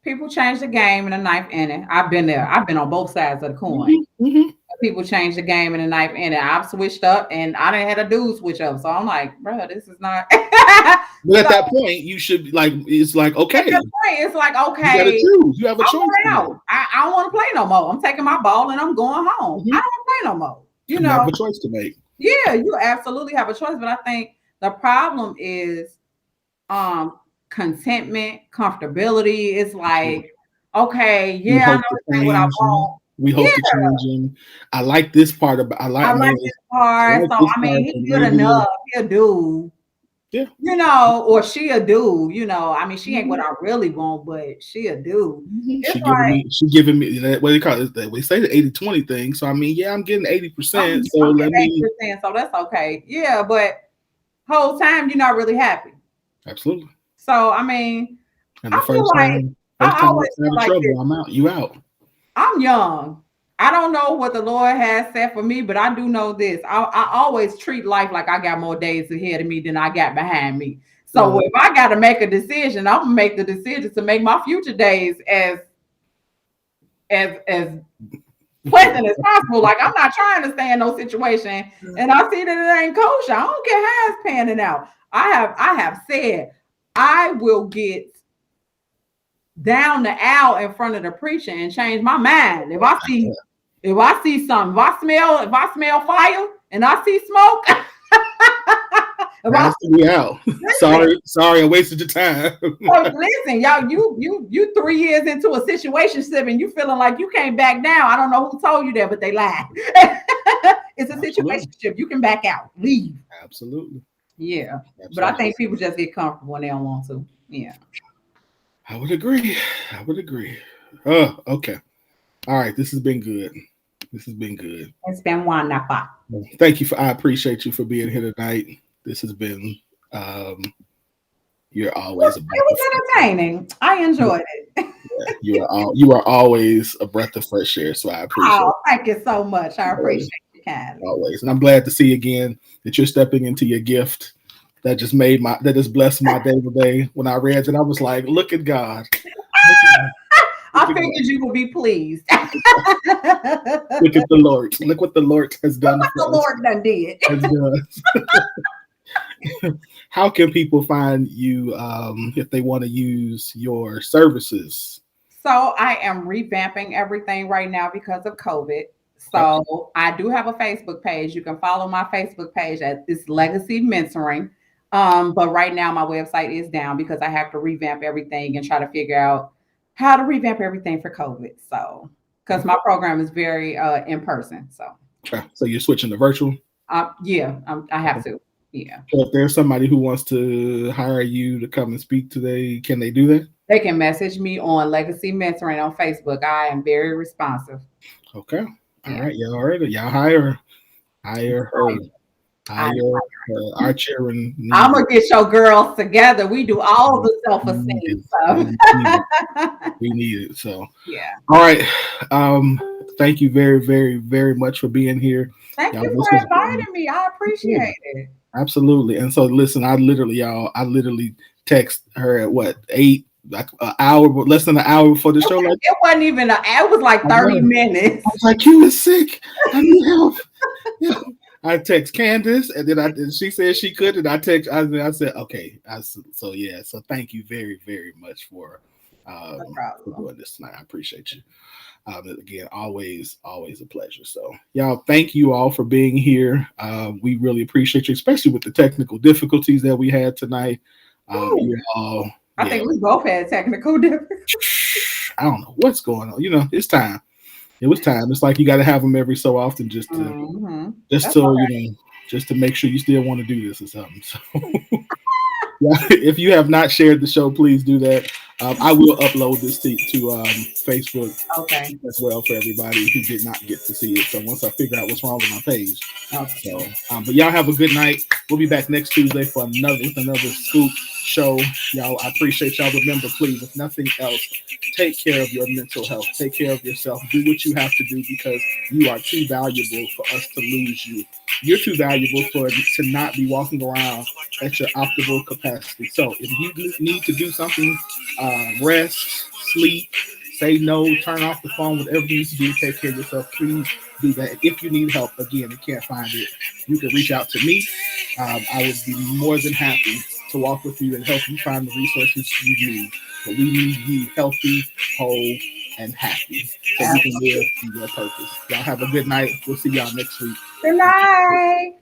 People change the game and the knife in it. I've been there. I've been on both sides of the coin. Mm-hmm. People change the game and the knife in it. I've switched up, and I didn't have a dude switch up. So I'm like, bro, this is not. But at that point, you should it's like, okay. At that point, it's like, okay. You gotta choose. You have a choice. I don't want to play no more. I'm taking my ball and I'm going home. Mm-hmm. I don't play no more. You have a choice to make. Yeah, you absolutely have a choice. But I think the problem is contentment, comfortability. It's like, okay, yeah, I know that's what I want. We hope to change him. I like this part about. I like this part. So I mean, he's good enough. He'll do. Yeah. You know, or she a dude. You know, I mean, she ain't what I really want, but she a dude. She giving me that. What do you call it? We say the 80-20 thing. So I mean, yeah, I'm getting 80%. So let me. 80%, so that's okay. Yeah, but whole time you're not really happy. Absolutely. So I mean, and the first time I always feel like trouble, I'm out. You out. I'm young. I don't know what the Lord has set for me, but I do know this. I always treat life like I got more days ahead of me than I got behind me. So if I got to make a decision, I'm gonna make the decision to make my future days as pleasant as possible. Like, I'm not trying to stay in no situation and I see that it ain't kosher. I don't care how it's panning out. I have said I will get down the aisle in front of the preacher and change my mind. If I see something, if I smell fire and I see smoke, out. Sorry, I wasted your time. Listen, y'all, you 3 years into a situation, and you feeling like you can't back down. I don't know who told you that, but they lied. It's a situation. You can back out, leave. Absolutely. Yeah. Absolutely. But I think people just get comfortable when they don't want to. Yeah. I would agree. Okay. All right. This has been good. It's been wonderful. Thank you. I appreciate you for being here tonight. This has been, you're always. It was entertaining. I enjoyed it. You are always a breath of fresh air. So I appreciate it. Thank you so much. I appreciate you, Kat. Always. And I'm glad to see again that you're stepping into your gift. That just blessed my day today. When I read it, I was like, look at God. I figured you would be pleased. Look at the Lord. Look what the Lord has done. Look what the Lord done did. How can people find you if they want to use your services? So I am revamping everything right now because of COVID. So I do have a Facebook page. You can follow my Facebook page at this Legacy Mentoring. But right now my website is down because I have to revamp everything and try to figure out how to revamp everything for COVID. So, because my program is very in person. So you're switching to virtual? Yeah, I have to. Yeah. So if there's somebody who wants to hire you to come and speak today, can they do that? They can message me on Legacy Mentoring on Facebook. I am very responsive. Okay. All right. Y'all hire her. Our chairman. I'm gonna get your girls together. We do all the self-esteem stuff. We need it. So yeah. All right. Thank you very, very, very much for being here. Thank you for inviting me. I appreciate it. Absolutely. And so listen, I literally text her at what, 8, like an hour, less than an hour before the show. Like, it wasn't even it was like 30 minutes. I was like, you was sick. I need help. Yeah. I text Candace, and then she said she could, and I said, okay. So thank you very, very much for doing this tonight. I appreciate you. Again, always a pleasure. So y'all, thank you all for being here. We really appreciate you, especially with the technical difficulties that we had tonight. I think we both had technical difficulties. I don't know what's going on. It's time. It was time. It's like you got to have them every so often just to make sure you still want to do this or something. So if you have not shared the show, please do that. I will upload this to Facebook as well for everybody who did not get to see it. So once I figure out what's wrong with my page. So, but y'all have a good night. We'll be back next Tuesday for another scoop show. Y'all, I appreciate y'all. Remember, please, if nothing else, take care of your mental health. Take care of yourself. Do what you have to do because you are too valuable for us to lose you. You're too valuable to not be walking around at your optimal capacity. So if you need to do something, rest, sleep, say no, turn off the phone, whatever you need to do, take care of yourself. Please do that. If you need help, again, you can't find it, you can reach out to me. I would be more than happy to walk with you and help you find the resources you need. But we need you healthy, whole, and happy so you can live in your purpose. Y'all have a good night. We'll see y'all next week. Good night.